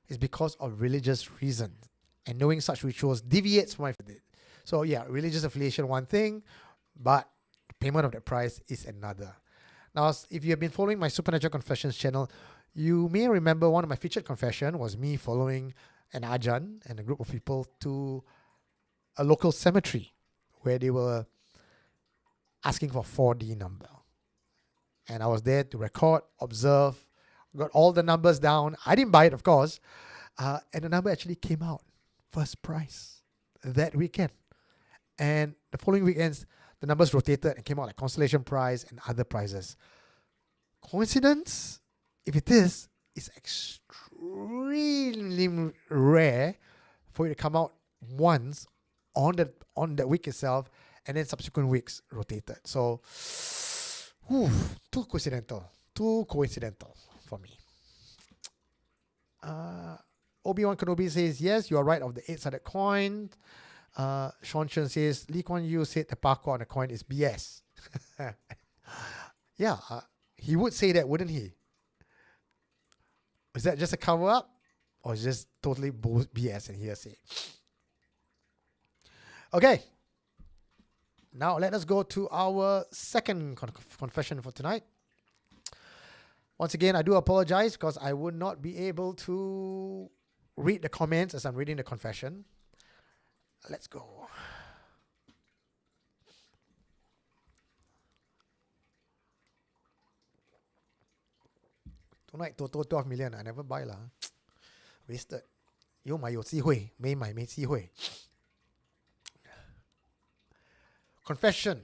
is because of religious reasons. And knowing such rituals deviates from my faith. So yeah, religious affiliation one thing, but payment of the price is another. Now, if you have been following my Supernatural Confessions channel, you may remember one of my featured confession was me following an Ajan and a group of people to a local cemetery where they were asking for 4D number. And I was there to record, observe, got all the numbers down. I didn't buy it, of course. And the number actually came out. First prize that weekend. And the following weekends, the numbers rotated and came out like consolation prize and other prizes. Coincidence? If it is, it's extremely rare for it to come out once on the week itself, and then subsequent weeks rotated. So, too coincidental for me. Obi-Wan Kenobi says, yes, you are right of the 8-sided coin. Sean Chen says, Lee Kuan Yew said the parkour on the coin is BS. Yeah, he would say that, wouldn't he? Is that just a cover-up? Or is just totally BS and hearsay? Okay. Now let us go to our second confession for tonight. Once again, I do apologize because I would not be able to read the comments as I'm reading the confession. Let's go. Tonight, total 12 million. I never buy lah. Wasted. 有买有机会，没买没机会。Confession.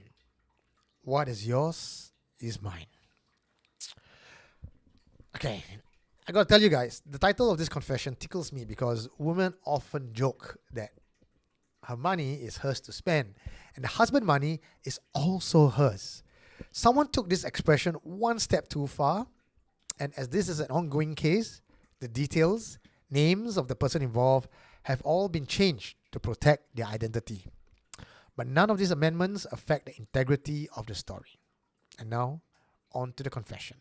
What is yours is mine. Okay, I gotta tell you guys, the title of this confession tickles me because women often joke that her money is hers to spend and the husband money is also hers. Someone took this expression one step too far, and as this is an ongoing case, the details, names of the person involved have all been changed to protect their identity. But none of these amendments affect the integrity of the story. And now, on to the confession.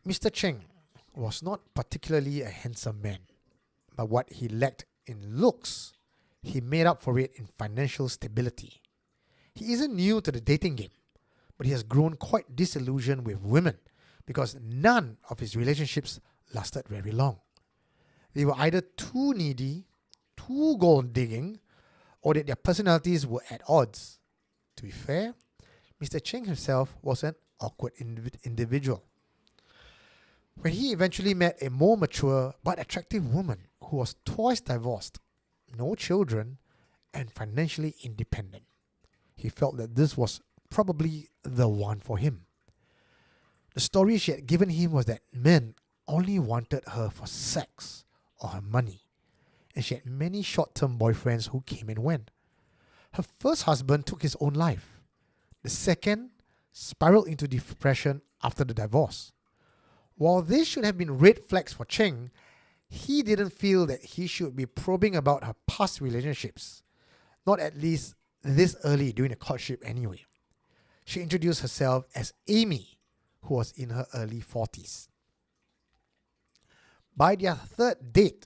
Mr. Cheng was not particularly a handsome man, but what he lacked in looks, he made up for it in financial stability. He isn't new to the dating game, but he has grown quite disillusioned with women because none of his relationships lasted very long. They were either too needy, too gold-digging, or that their personalities were at odds. To be fair, Mr. Cheng himself was an awkward individual. When he eventually met a more mature but attractive woman who was twice divorced, no children, and financially independent, he felt that this was probably the one for him. The story she had given him was that men only wanted her for sex or her money, and she had many short-term boyfriends who came and went. Her first husband took his own life. The second spiraled into depression after the divorce. While this should have been red flags for Cheng, he didn't feel that he should be probing about her past relationships, not at least this early during the courtship anyway. She introduced herself as Amy, who was in her early 40s. By their third date,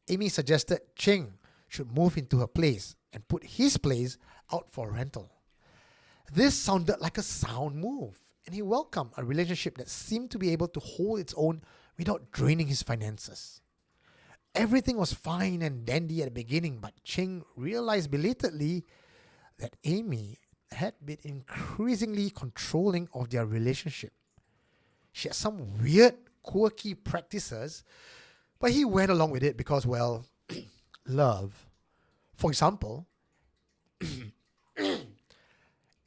Amy suggested Cheng should move into her place and put his place out for rental. This sounded like a sound move, and he welcomed a relationship that seemed to be able to hold its own without draining his finances. Everything was fine and dandy at the beginning, but Cheng realized belatedly that Amy had been increasingly controlling of their relationship. She had some weird, quirky practices, but he went along with it because, well, love. For example,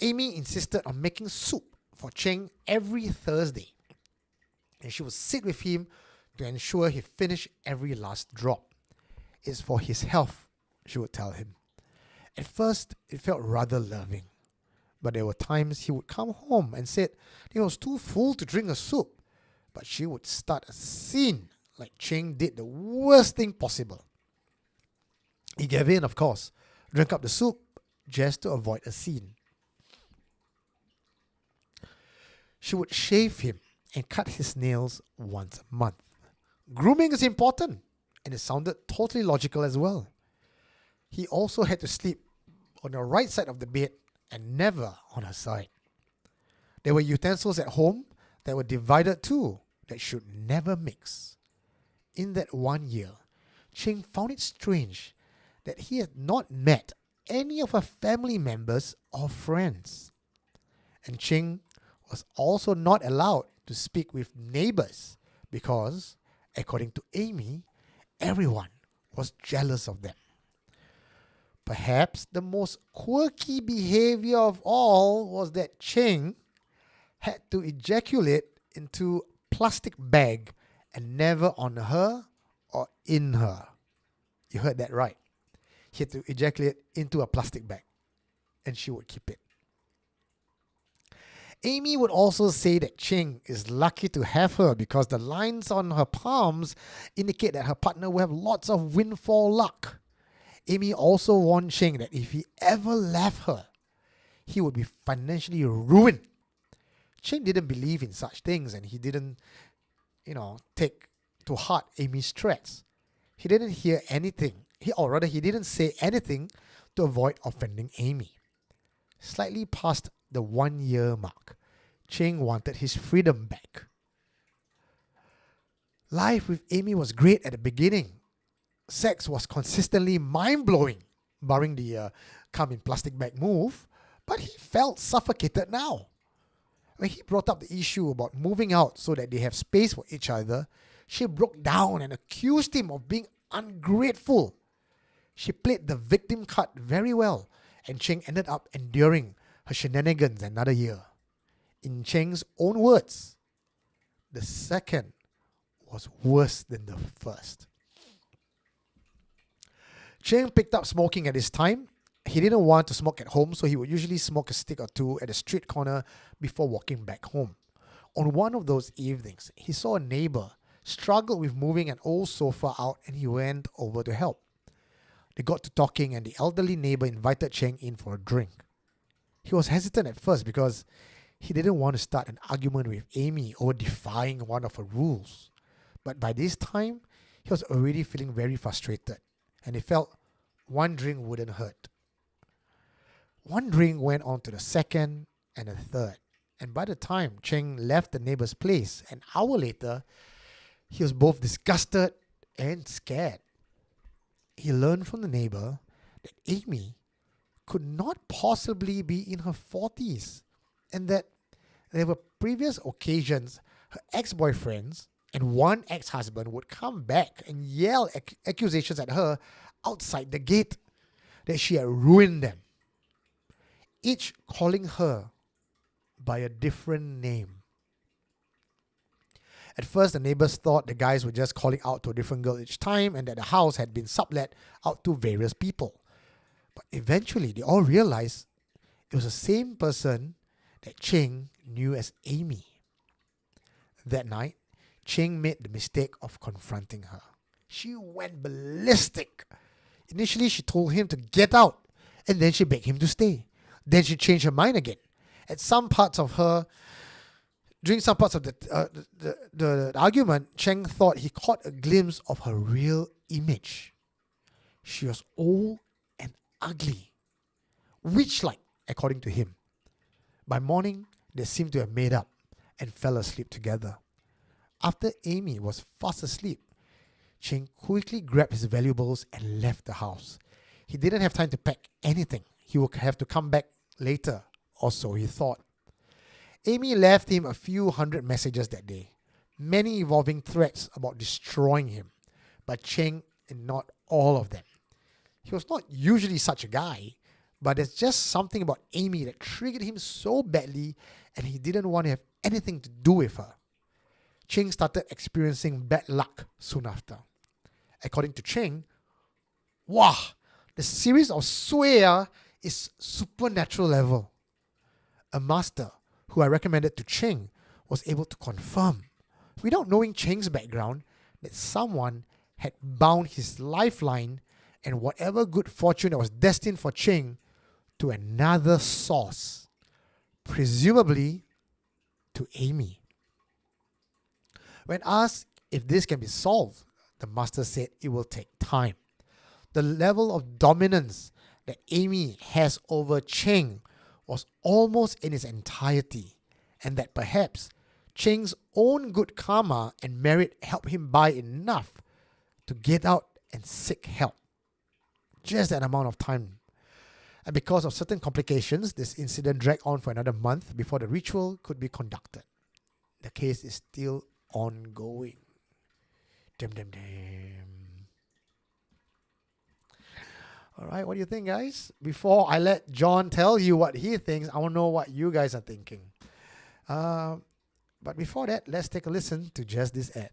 Amy insisted on making soup for Cheng every Thursday, and she would sit with him to ensure he finished every last drop. It's for his health, she would tell him. At first, it felt rather loving, but there were times he would come home and said he was too full to drink the soup, but she would start a scene like Cheng did the worst thing possible. He gave in, of course, drank up the soup just to avoid a scene. She would shave him and cut his nails once a month. Grooming is important, and it sounded totally logical as well. He also had to sleep on the right side of the bed and never on her side. There were utensils at home that were divided too, that should never mix. In that 1 year, Ching found it strange that he had not met any of her family members or friends. And Ching was also not allowed to speak with neighbors because, according to Amy, everyone was jealous of them. Perhaps the most quirky behavior of all was that Ching had to ejaculate into a plastic bag and never on her or in her. You heard that right. He had to ejaculate into a plastic bag and she would keep it. Amy would also say that Ching is lucky to have her because the lines on her palms indicate that her partner will have lots of windfall luck. Amy also warned Ching that if he ever left her, he would be financially ruined. Ching didn't believe in such things and he didn't, take to heart Amy's threats. He didn't hear anything. He didn't say anything to avoid offending Amy. Slightly past the 1 year mark, Ching wanted his freedom back. Life with Amy was great at the beginning. Sex was consistently mind-blowing, barring the come in plastic bag move, but he felt suffocated now. When he brought up the issue about moving out so that they have space for each other, she broke down and accused him of being ungrateful. She played the victim card very well, and Ching ended up enduring her shenanigans another year. In Cheng's own words, the second was worse than the first. Cheng picked up smoking at this time. He didn't want to smoke at home, so he would usually smoke a stick or two at a street corner before walking back home. On one of those evenings, he saw a neighbor struggle with moving an old sofa out and he went over to help. They got to talking and the elderly neighbor invited Cheng in for a drink. He was hesitant at first because he didn't want to start an argument with Amy over defying one of her rules. But by this time, he was already feeling very frustrated and he felt one drink wouldn't hurt. One drink went on to the second and the third. And by the time Cheng left the neighbor's place, an hour later, he was both disgusted and scared. He learned from the neighbor that Amy could not possibly be in her 40s and that there were previous occasions her ex-boyfriends and one ex-husband would come back and yell accusations at her outside the gate that she had ruined them, each calling her by a different name. At first, the neighbors thought the guys were just calling out to a different girl each time and that the house had been sublet out to various people. But eventually, they all realized it was the same person that Cheng knew as Amy. That night, Cheng made the mistake of confronting her. She went ballistic. Initially, she told him to get out, and then she begged him to stay. Then she changed her mind again. During some parts of the argument, Cheng thought he caught a glimpse of her real image. She was old and ugly, witch-like, according to him. By morning, they seemed to have made up and fell asleep together. After Amy was fast asleep, Cheng quickly grabbed his valuables and left the house. He didn't have time to pack anything. He would have to come back later, or so he thought. Amy left him a few hundred messages that day, many involving threats about destroying him, but Cheng ignored all of them. He was not usually such a guy, but there's just something about Amy that triggered him so badly and he didn't want to have anything to do with her. Cheng started experiencing bad luck soon after. According to Cheng, the series of swear is supernatural level. A master who I recommended to Cheng was able to confirm, without knowing Cheng's background, that someone had bound his lifeline and whatever good fortune that was destined for Cheng to another source, presumably to Amy. When asked if this can be solved, the master said it will take time. The level of dominance that Amy has over Cheng was almost in its entirety, and that perhaps Cheng's own good karma and merit helped him buy enough to get out and seek help. Just that amount of time. And because of certain complications, this incident dragged on for another month before the ritual could be conducted. The case is still ongoing. Damn. All right, what do you think, guys? Before I let John tell you what he thinks, I want to know what you guys are thinking. But before that, let's take a listen to just this ad.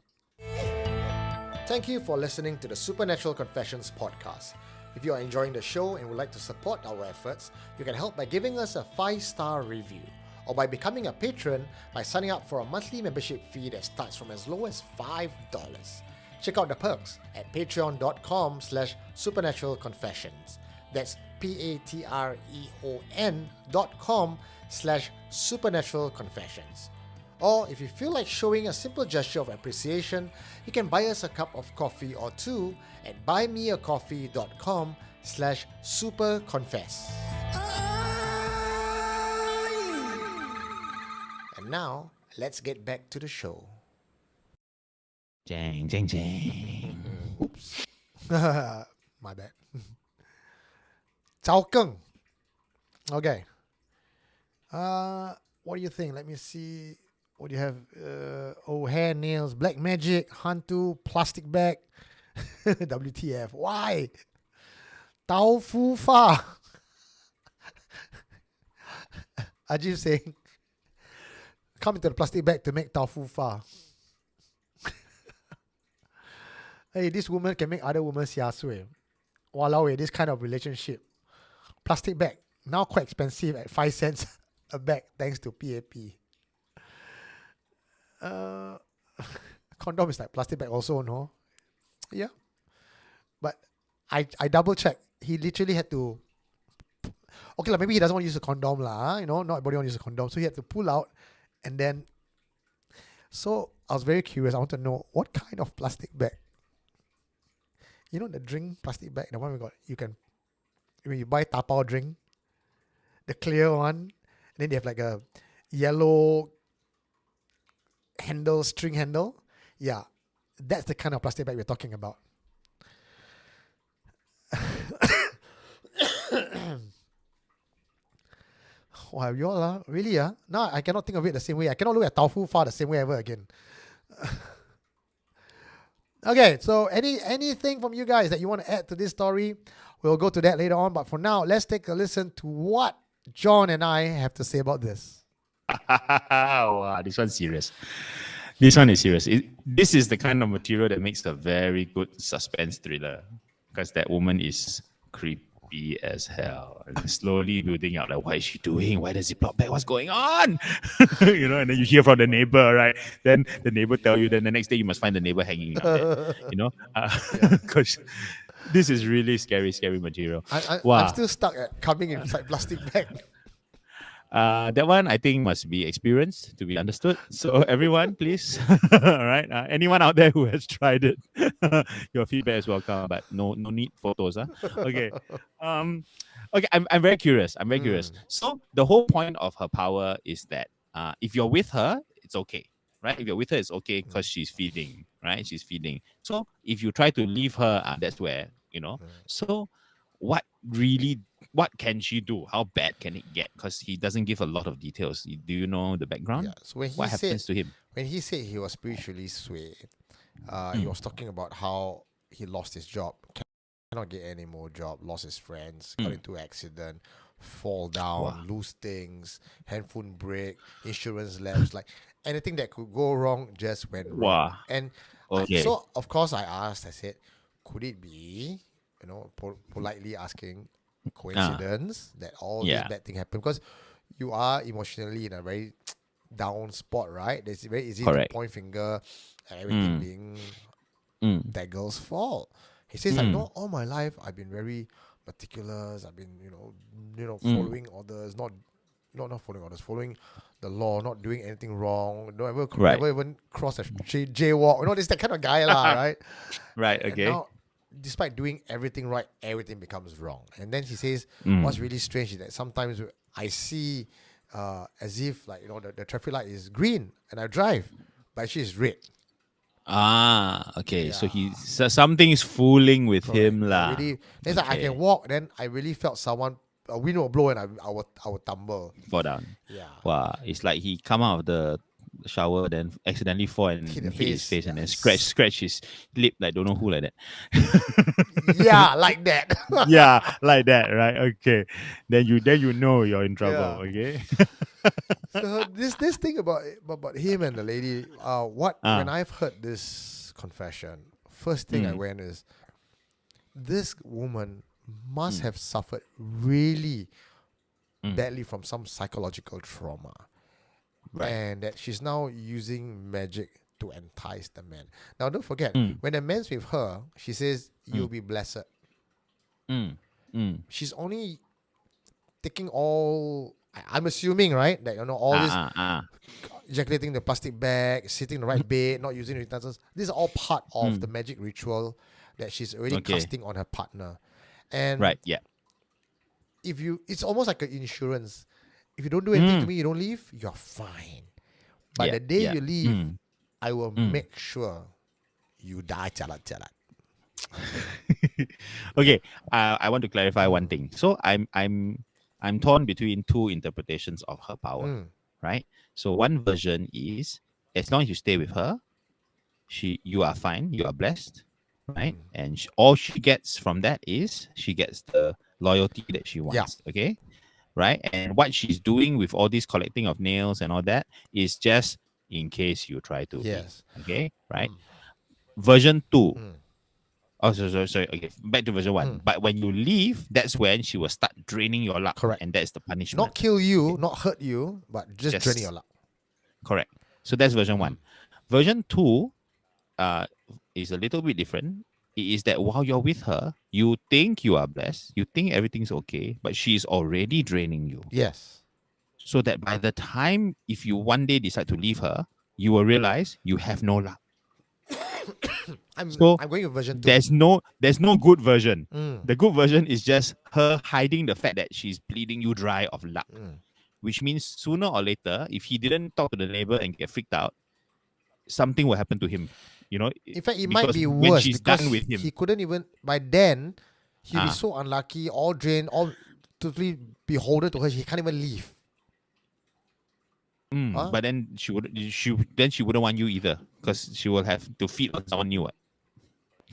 Thank you for listening to the Supernatural Confessions podcast. If you are enjoying the show and would like to support our efforts, you can help by giving us a 5-star review or by becoming a patron by signing up for a monthly membership fee that starts from as low as $5. Check out the perks at patreon.com/supernaturalconfessions. That's patreon.com/supernaturalconfessions. Or if you feel like showing a simple gesture of appreciation, you can buy us a cup of coffee or two at buymeacoffee.com/superconfess. And now, let's get back to the show. Jang. Oops. My bad. Chao Keng. Okay. What do you think? Let me see. What do you have? Hair, nails, black magic, hantu, plastic bag. WTF. Why? Tao Fu Fa. Ajib saying, come into the plastic bag to make Tao Fu Fa. Hey, this woman can make other women xia sui. Walao, this kind of relationship. Plastic bag, now quite expensive at 5 cents a bag thanks to PAP. Condom is like plastic bag also, no? Yeah. But I double check. He literally had to... Okay, like maybe he doesn't want to use a condom lah. Not everybody wants to use a condom. So he had to pull out and then... So I was very curious. I want to know what kind of plastic bag. The drink plastic bag, the one we got, you can, when you buy tapao drink, the clear one, and then they have like a yellow handle, string handle. Yeah, that's the kind of plastic bag we're talking about. Wow, you all really? Now I cannot think of it the same way. I cannot look at Tao Fu Fa the same way ever again. Okay, so anything from you guys that you want to add to this story, we'll go to that later on. But for now, let's take a listen to what John and I have to say about this. Wow, this one's serious. This one is serious. This is the kind of material that makes a very good suspense thriller, because that woman is creepy as hell. And slowly building up, like, what is she doing? Why does he plot back? What's going on? And then you hear from the neighbor, right? Then the neighbor tell you, then the next day you must find the neighbor hanging out there, because this is really scary material. I'm still stuck at coming inside plastic bag. That one I think must be experienced to be understood. So everyone, please, all right. Anyone out there who has tried it, your feedback is welcome. But no need photos, Okay. Okay. I'm very curious. So the whole point of her power is that if you're with her, it's okay, right? If you're with her, it's okay because she's feeding, right? She's feeding. So if you try to leave her, that's where So what can she do? How bad can it get? Because he doesn't give a lot of details. Do you know the background? Yeah. So what happens to him? When he said he was spiritually swayed, he was talking about how he lost his job, cannot get any more job, lost his friends, got into an accident, fall down, lose things, handphone break, insurance lapse, like anything that could go wrong just went wrong. And so of course I said, could it be, politely asking, coincidence that all this bad thing happened? Because you are emotionally in a very down spot, right? It's very easy to point finger at everything being that girl's fault. He says, I know all my life I've been very meticulous. I've been, following orders, not following orders, following the law, not doing anything wrong. Never even cross a jaywalk. This that kind of guy, right? Right. Okay. And now, despite doing everything right, everything becomes wrong. And then he says, what's really strange is that sometimes I see as if like the traffic light is green and I drive, but actually it's red. Okay. So Yeah. something is fooling with Correct. him I lah. really, then I can walk. Then I really felt someone a wind will blow and I would tumble. Fall down. Yeah. Wow, it's like he come out of the shower, then accidentally fall and Hit hit the his face. face, and then Yes. scratch his lip like don't know who like that. Yeah, like that. Yeah, like that, right? Okay, then you know you're in trouble. Yeah. Okay. So this thing about him and the lady, when I've heard this confession, first thing I went is, this woman must have suffered really badly from some psychological trauma. Right. And that she's now using magic to entice the man. Now, don't forget, when the man's with her, she says, "You'll be blessed." She's only taking all. I'm assuming, right, that all this ejaculating the plastic bag, sitting in the right bed, not using the utensils. These are all part of the magic ritual that she's already casting on her partner. And Right. Yeah. it's almost like an insurance. If you don't do anything to me, you don't leave, you're fine. But the day you leave, I will make sure you die. Chalat. Okay. I want to clarify one thing. So I'm torn between two interpretations of her power. Right. So one version is, as long as you stay with her, you are fine, you are blessed, right? And all she gets from that is she gets the loyalty that she wants. Okay. Right. And what she's doing with all this collecting of nails and all that is just in case you try to. Yes. Okay. Right. Version 2. Oh, sorry. Okay. Back to version 1. But when you leave, that's when she will start draining your luck. Correct. And that's the punishment. Not kill you, not hurt you, but just draining your luck. Correct. So that's version 1. Version 2 is a little bit different. It is that while you're with her, you think you are blessed, you think everything's okay, but she's already draining you. Yes. So that by the time, if you one day decide to leave her, you will realize you have no luck. I'm going with version 2. There's no good version. The good version is just her hiding the fact that she's bleeding you dry of luck. Which means sooner or later, if he didn't talk to the neighbor and get freaked out, something will happen to him. In fact, it might be worse when she's because done with him. he couldn't even, by then, he'll be so unlucky, all drained, all totally beholden to her, he can't even leave. But then she wouldn't want you either, because she will have to feed on someone new.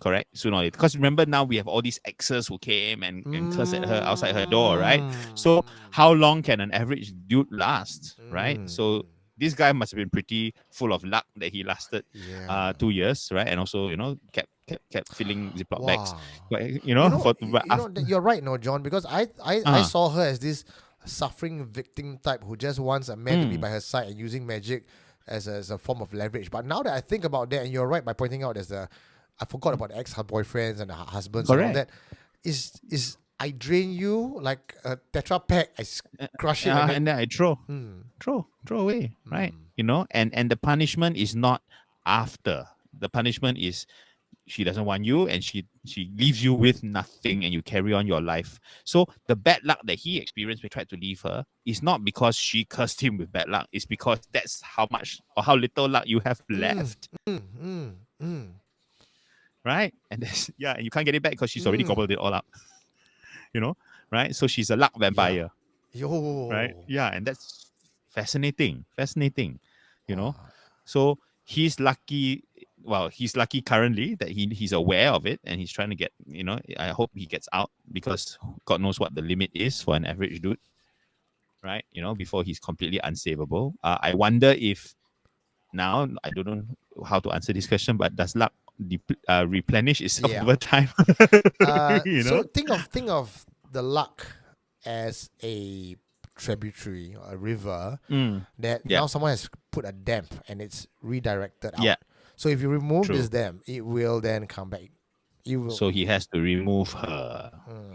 Correct? Sooner or later. Because remember, now we have all these exes who came and cursed at her outside her door, right? So how long can an average dude last, right? So this guy must have been pretty full of luck that he lasted 2 years, right? And also, kept filling Ziploc bags. But, you're right, no, John, because I saw her as this suffering victim type who just wants a man to be by her side and using magic as a form of leverage. But now that I think about that, and you're right by pointing out I forgot about ex-boyfriends and the husbands and all that. Is I drain you like a Tetra Pak, I crush it and then I throw away, right? And the punishment is not after. The punishment is she doesn't want you and she leaves you with nothing and you carry on your life. So the bad luck that he experienced when he tried to leave her is not because she cursed him with bad luck. It's because that's how much or how little luck you have left. Right? And and you can't get it back because she's already gobbled it all up. Right? So she's a luck vampire. Right? Yeah, and that's fascinating. So he's lucky. Well, he's lucky currently that he's aware of it and he's trying to get, I hope he gets out, because God knows what the limit is for an average dude. Right? Before he's completely unsavable. I wonder if now, I don't know how to answer this question, but does luck replenish itself over time? So think of the luck as a tributary, a river that now someone has put a dam and it's redirected out. So if you remove this dam, it will then come back. So he has to remove her.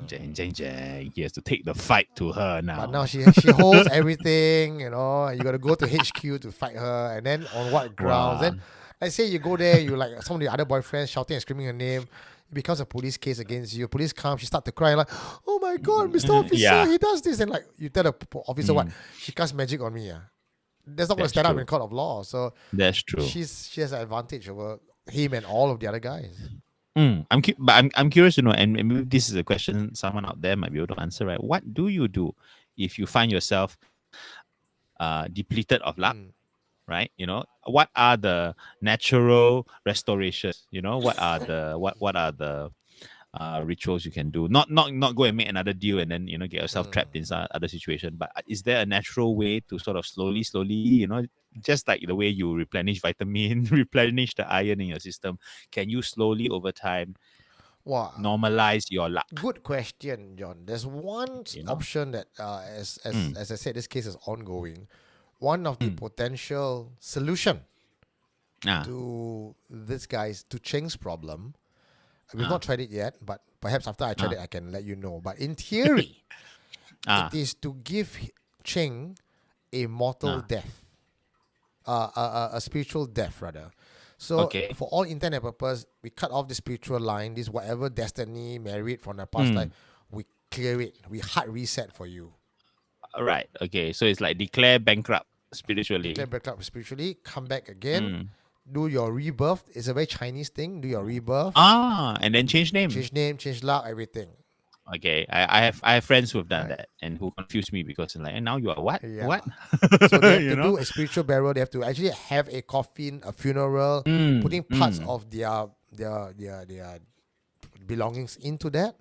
He has to take the fight to her now. But now she holds everything, you got to go to HQ to fight her, and then on what grounds? Then let's say you go there, you like some of the other boyfriends shouting and screaming her name. it becomes a police case against you. Police come, she start to cry like, oh my God, Mr. Officer, Yeah. he does this. And like, you tell the officer what? She casts magic on me. That's not going to That's stand up true. in court of law. So That's true. she has an advantage over him and all of the other guys. I'm curious to know, and maybe this is a question someone out there might be able to answer, right? What do you do if you find yourself depleted of luck, right? What are the natural restorations? What are the rituals you can do? Not go and make another deal and then get yourself trapped in some other situation. But is there a natural way to sort of slowly, just like the way you replenish vitamin, replenish the iron in your system, can you slowly over time normalize your luck? Good question, John. There's one option that, as I said, this case is ongoing. One of the potential solution to this guy's, to Cheng's problem. We've not tried it yet, but perhaps after I tried it, I can let you know. But in theory, it is to give Cheng a mortal death, a spiritual death rather. So for all intent and purpose, we cut off the spiritual line, this whatever destiny, merit from the past life, we clear it. We hard reset for you. Right. Okay. So it's like declare bankrupt spiritually. Declare bankrupt spiritually, come back again, do your rebirth. It's a very Chinese thing. Do your rebirth. And then change name. Change name, change luck, everything. Okay, I have friends who've done that and who confuse me because they're like, and now you are what? Yeah. What? So they have to do a spiritual burial. They have to actually have a coffin, a funeral, putting parts of their belongings into that.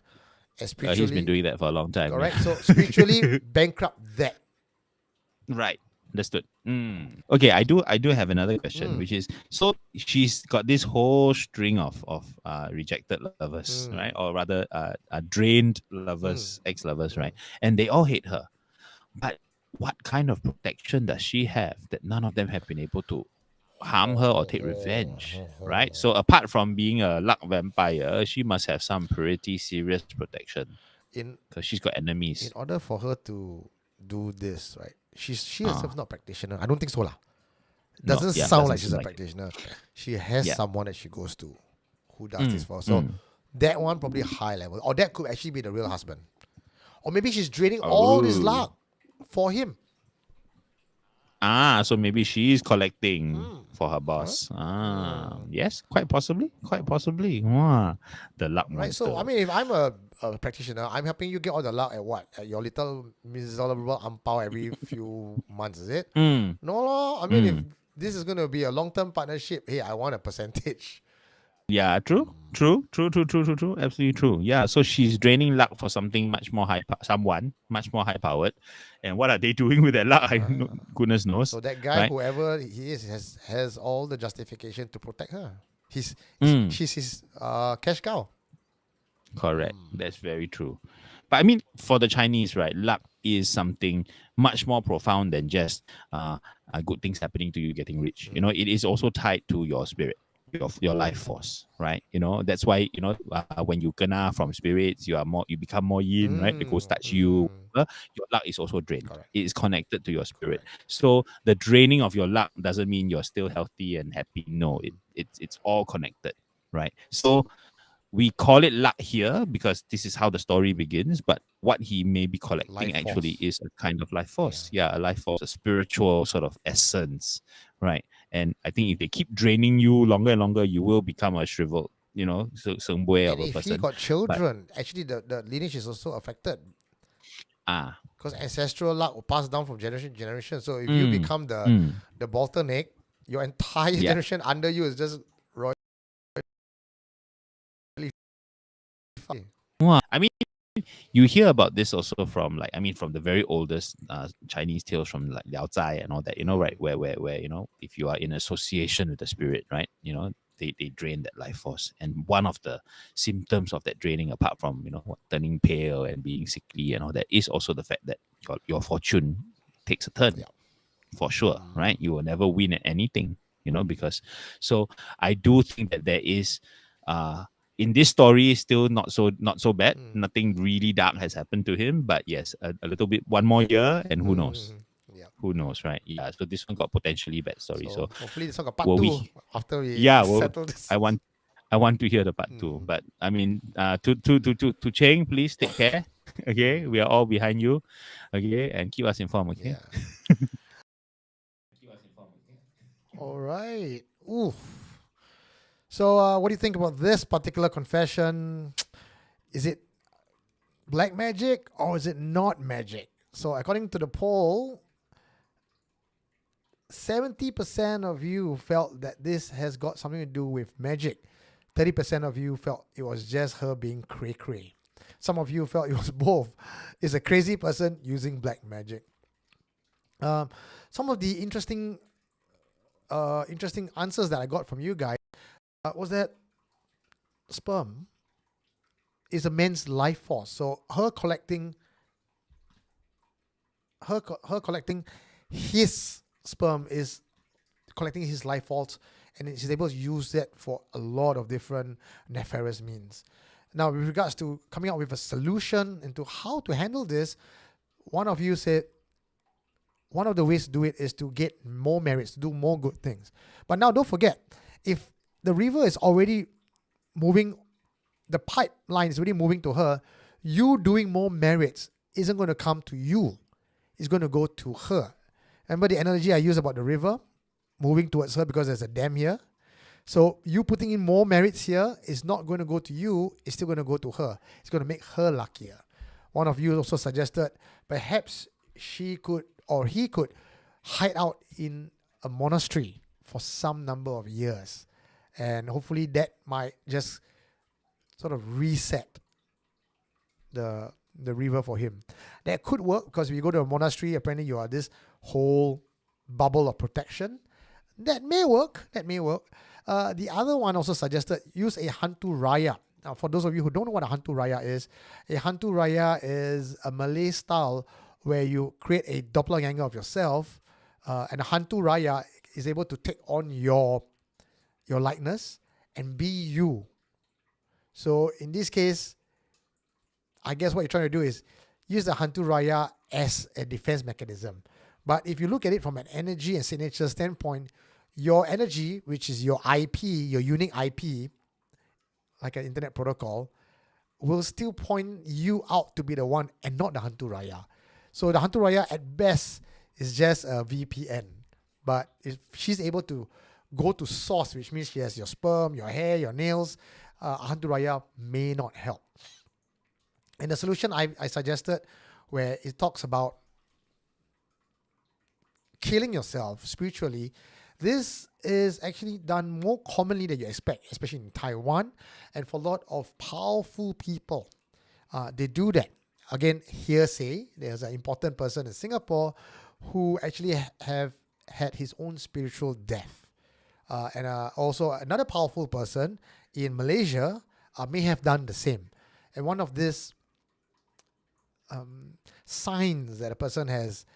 And spiritually, he's been doing that for a long time. Correct. So spiritually bankrupt that. Right. Understood. Okay, I do have another question, which is, so she's got this whole string of rejected lovers, right? Or rather, drained lovers, ex-lovers, right? And they all hate her. But what kind of protection does she have that none of them have been able to harm her or take revenge, right? So apart from being a luck vampire, she must have some pretty serious protection because she's got enemies. In order for her to do this, right? She herself not a practitioner. I don't think so lah. Doesn't sound like she's a practitioner. She has someone that she goes to who does this for. So that one probably high level. Or that could actually be the real husband. Or maybe she's draining all his luck for him. So maybe she's collecting for her boss. Yes, quite possibly. Wow. The luck right. monster. So I mean, if I'm a practitioner, I'm helping you get all the luck at what? At your little miserable ampao every few months, is it? No. I mean, if this is going to be a long-term partnership, hey, I want a percentage. Yeah, true. Absolutely true. Yeah, so she's draining luck for something much more much more high powered. And what are they doing with that luck? Goodness knows. So that guy, right? whoever he is, has all the justification to protect her. She's his cash cow. Correct. That's very true. But I mean, for the Chinese, right, luck is something much more profound than just good things happening to you getting rich. It is also tied to your spirit. Your life force, right? That's why when you kena from spirits, you become more yin, right? The ghost touch you. Your luck is also drained. Correct. It is connected to your spirit. So the draining of your luck doesn't mean you're still healthy and happy. No, it's all connected, right? So we call it luck here because this is how the story begins. But what he may be collecting Life actually force. is a kind of life force. Yeah, a life force, a spiritual sort of essence, right? And I think if they keep draining you longer and longer, you will become a shriveled, sengboy of And a if person. he got children, actually the lineage is also affected. Because ancestral luck will pass down from generation to generation. So if you become the bottleneck, your entire generation under you is just royally. I mean, you hear about this also from from the very oldest Chinese tales from like Liao Zai and all that, right? Where if you are in association with the spirit, right? They drain that life force. And one of the symptoms of that draining, apart from, turning pale and being sickly and all that, is also the fact that your fortune takes a turn. Yeah. For sure, right? You will never win at anything, because so I do think that there is in this story, still not so bad. Nothing really dark has happened to him, but yes, a little bit, one more year, and who knows? Yeah. Who knows, right? Yeah. So this one got potentially bad story. So hopefully this one got part will 2 we- after we yeah, well, settle this. I want to hear the part two. But I mean, to Cheng, please take care. Okay, we are all behind you. Okay, and keep us informed. Okay. Yeah. All right. Oof. So, what do you think about this particular confession? Is it black magic or is it not magic? So, according to the poll, 70% of you felt that this has got something to do with magic. 30% of you felt it was just her being cray-cray. Some of you felt it was both. It's a crazy person using black magic. Some of the interesting answers that I got from you guys was that sperm is a man's life force. So her collecting his sperm is collecting his life force, and she's able to use that for a lot of different nefarious means. Now, with regards to coming up with a solution into how to handle this, one of you said one of the ways to do it is to get more merits, to do more good things. But now don't forget, if the river is already moving, the pipeline is already moving to her, you doing more merits isn't going to come to you. It's going to go to her. Remember the analogy I used about the river moving towards her because there's a dam here? So you putting in more merits here is not going to go to you, it's still going to go to her. It's going to make her luckier. One of you also suggested perhaps she could or he could hide out in a monastery for some number of years. And hopefully that might just sort of reset the river for him. That could work because if you go to a monastery, apparently you are this whole bubble of protection. That may work. The other one also suggested use a hantu raya. Now, for those of you who don't know what a hantu raya is a Malay style where you create a doppelganger of yourself, and a hantu raya is able to take on your likeness and be you. So in this case, I guess what you're trying to do is use the hantu raya as a defense mechanism. But if you look at it from an energy and signature standpoint, your energy, which is your IP, your unique IP, like an internet protocol, will still point you out to be the one and not the hantu raya. So the hantu raya at best is just a VPN. But if she's able to go to source, which means she has your sperm, your hair, your nails, a hantu raya may not help. And the solution I suggested, where it talks about killing yourself spiritually, this is actually done more commonly than you expect, especially in Taiwan and for a lot of powerful people. They do that. Again, hearsay, there's an important person in Singapore who actually have had his own spiritual death. And also another powerful person in Malaysia may have done the same. And one of these signs that a person has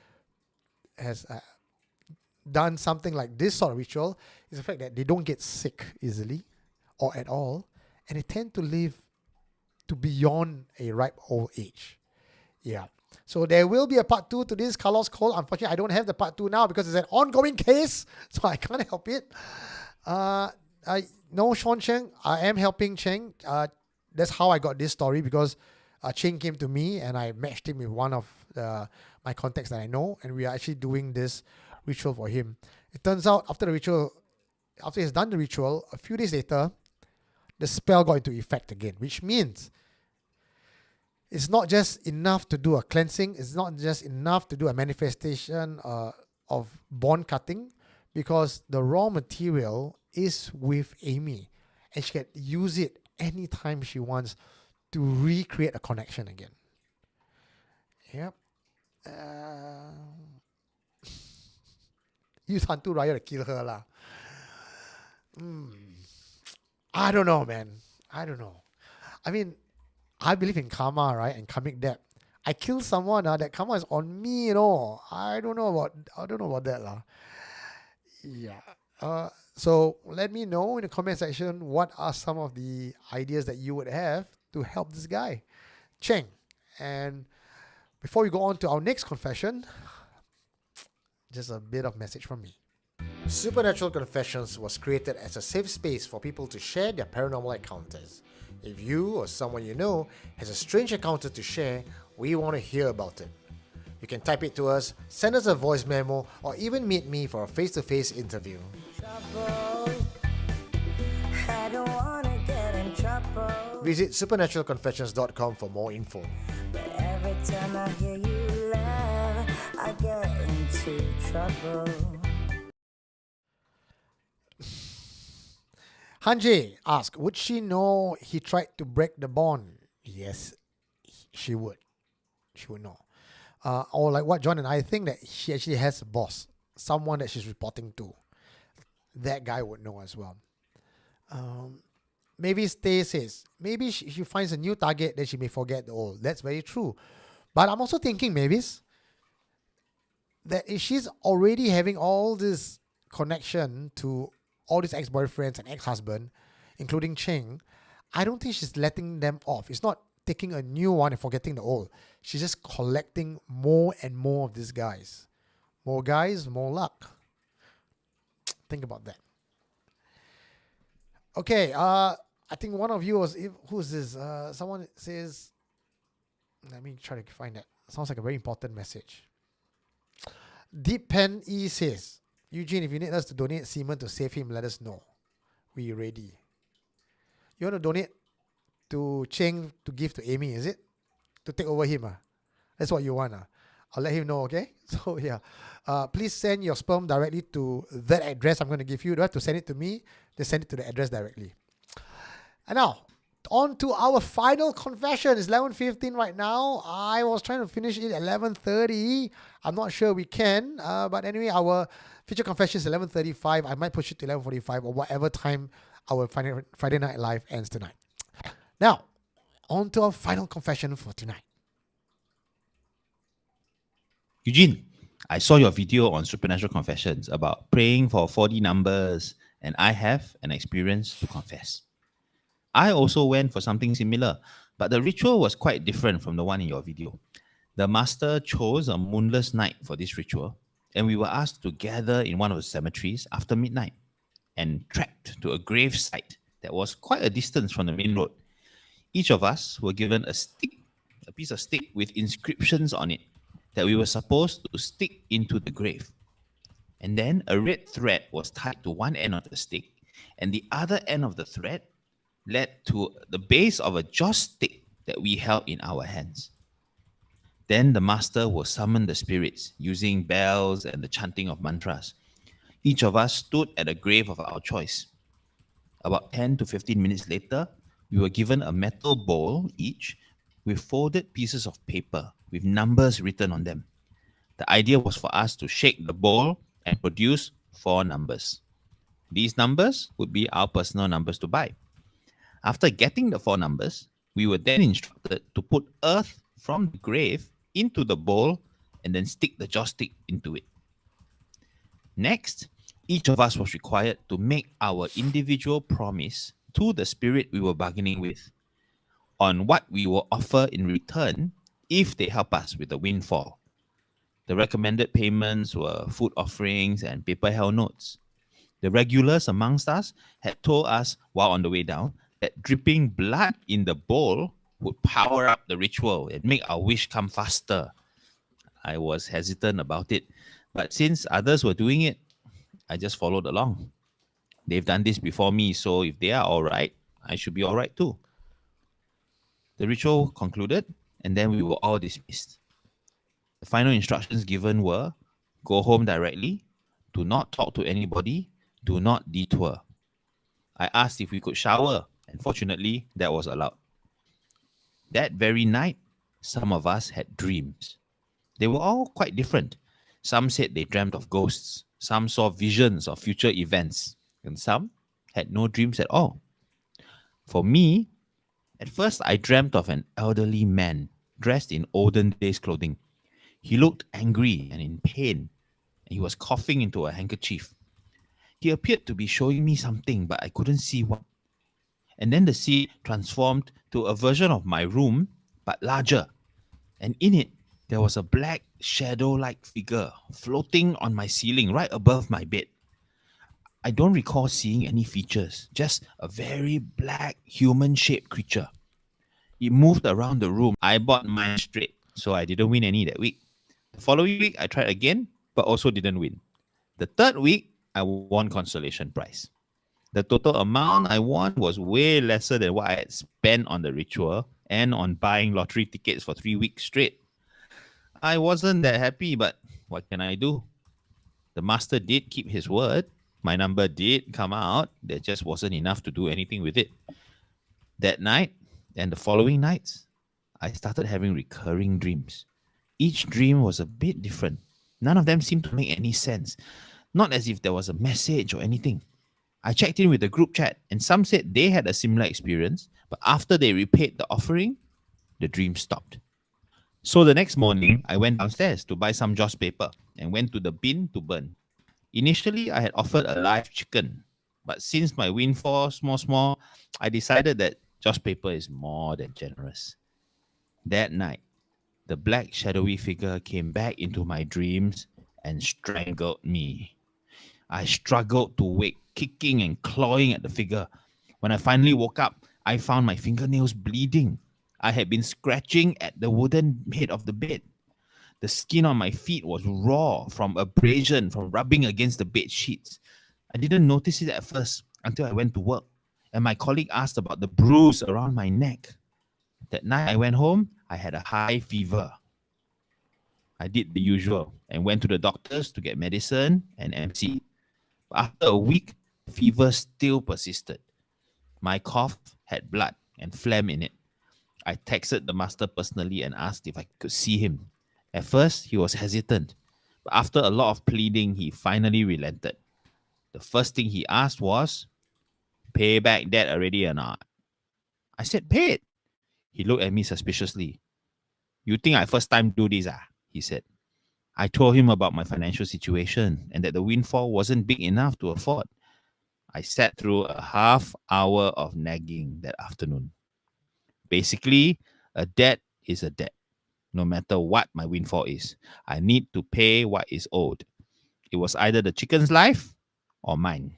done something like this sort of ritual is the fact that they don't get sick easily or at all, and they tend to live to beyond a ripe old age. Yeah. So there will be a part 2 to this Carlos Cole. Unfortunately, I don't have the part 2 now because it's an ongoing case, so I can't help it. No, Sean Cheng, I am helping Cheng. That's how I got this story, because Cheng came to me and I matched him with one of my contacts that I know, and we are actually doing this ritual for him. It turns out after he's done the ritual, a few days later, the spell got into effect again, which means it's not just enough to do a cleansing, it's not just enough to do a manifestation of bond cutting, because the raw material is with Amy and she can use it anytime she wants to recreate a connection again. Yep. Use hantu raya to kill her lah. I don't know, man. I don't know. I mean, I believe in karma, right? And karmic debt. I kill someone, that karma is on me, you know. I don't know about that lah. Yeah. So let me know in the comment section what are some of the ideas that you would have to help this guy, Cheng. And before we go on to our next confession, just a bit of message from me. Supernatural Confessions was created as a safe space for people to share their paranormal encounters. If you or someone you know has a strange encounter to share, we want to hear about it. You can type it to us, send us a voice memo, or even meet me for a face-to-face interview. Visit supernaturalconfessions.com for more info. But every time I hear you laugh, I get into trouble. Hanji asked, would she know he tried to break the bond? Yes, she would. She would know. Or like what John and I think, that she actually has a boss, someone that she's reporting to. That guy would know as well. Maybe Stay says, maybe she finds a new target, then she may forget the old. That's very true. But I'm also thinking, Mavis, that if she's already having all this connection to all these ex-boyfriends and ex-husband, including Cheng, I don't think she's letting them off. It's not taking a new one and forgetting the old. She's just collecting more and more of these guys. More guys, more luck. Think about that. Okay, I think one of you was, who's this? Someone says, let me try to find that. Sounds like a very important message. Deep Pen E says, Eugene, if you need us to donate semen to save him, let us know. We ready. You want to donate to Cheng to give to Amy, is it? To take over him? That's what you want. I'll let him know, okay? So, yeah. Please send your sperm directly to that address I'm going to give you. You don't have to send it to me. Just send it to the address directly. And now, on to our final confession. It's 11:15 right now. I was trying to finish it at 11:30. I'm not sure we can. But anyway, our feature confession is 11:35. I might push it to 11:45 or whatever time our Friday Night Live ends tonight. Now, on to our final confession for tonight. Eugene, I saw your video on Supernatural Confessions about praying for 4D numbers, and I have an experience to confess. I also went for something similar, but the ritual was quite different from the one in your video. The master chose a moonless night for this ritual, and we were asked to gather in one of the cemeteries after midnight and trekked to a grave site that was quite a distance from the main road. Each of us were given a piece of stick with inscriptions on it that we were supposed to stick into the grave. And then a red thread was tied to one end of the stick, and the other end of the thread led to the base of a joss stick that we held in our hands. Then the master will summon the spirits using bells and the chanting of mantras. Each of us stood at a grave of our choice. About 10 to 15 minutes later, we were given a metal bowl each with folded pieces of paper with numbers written on them. The idea was for us to shake the bowl and produce 4 numbers. These numbers would be our personal numbers to buy. After getting the 4 numbers, we were then instructed to put earth from the grave into the bowl and then stick the joss stick into it. Next, each of us was required to make our individual promise to the spirit we were bargaining with on what we will offer in return if they help us with the windfall. The recommended payments were food offerings and paper hell notes. The regulars amongst us had told us while on the way down that dripping blood in the bowl would power up the ritual and make our wish come faster. I was hesitant about it, but since others were doing it, I just followed along. They've done this before me, so if they are all right, I should be all right too. The ritual concluded, and then we were all dismissed. The final instructions given were, go home directly, do not talk to anybody, do not detour. I asked if we could shower, and fortunately, that was allowed. That very night, some of us had dreams. They were all quite different. Some said they dreamt of ghosts, some saw visions of future events, and some had no dreams at all. For me, at first I dreamt of an elderly man dressed in olden days clothing. He looked angry and in pain, and he was coughing into a handkerchief. He appeared to be showing me something, but I couldn't see what. And then the scene transformed to a version of my room, but larger. And in it, there was a black shadow-like figure floating on my ceiling right above my bed. I don't recall seeing any features, just a very black human-shaped creature. It moved around the room. I bought mine straight, so I didn't win any that week. The following week, I tried again, but also didn't win. The third week, I won consolation prize. The total amount I won was way lesser than what I had spent on the ritual and on buying lottery tickets for 3 weeks straight. I wasn't that happy, but what can I do? The master did keep his word. My number did come out. There just wasn't enough to do anything with it. That night and the following nights, I started having recurring dreams. Each dream was a bit different. None of them seemed to make any sense. Not as if there was a message or anything. I checked in with the group chat, and some said they had a similar experience, but after they repaid the offering, the dream stopped. So the next morning, I went downstairs to buy some joss paper and went to the bin to burn. Initially, I had offered a live chicken, but since my windfall small, I decided that joss paper is more than generous. That night, the black shadowy figure came back into my dreams and strangled me. I struggled to wake, kicking and clawing at the figure. When I finally woke up, I found my fingernails bleeding. I had been scratching at the wooden head of the bed. The skin on my feet was raw from abrasion from rubbing against the bed sheets. I didn't notice it at first until I went to work, and my colleague asked about the bruise around my neck. That night I went home, I had a high fever. I did the usual and went to the doctors to get medicine and MC. After a week, the fever still persisted. My cough had blood and phlegm in it. I texted the master personally and asked if I could see him. At first, he was hesitant, but after a lot of pleading, he finally relented. The first thing he asked was, "Pay back debt already or not?" I said, "Pay it." He looked at me suspiciously. "You think I first time do this, ah?" he said. I told him about my financial situation and that the windfall wasn't big enough to afford. I sat through a half hour of nagging that afternoon. Basically, a debt is a debt. No matter what my windfall is, I need to pay what is owed. It was either the chicken's life or mine.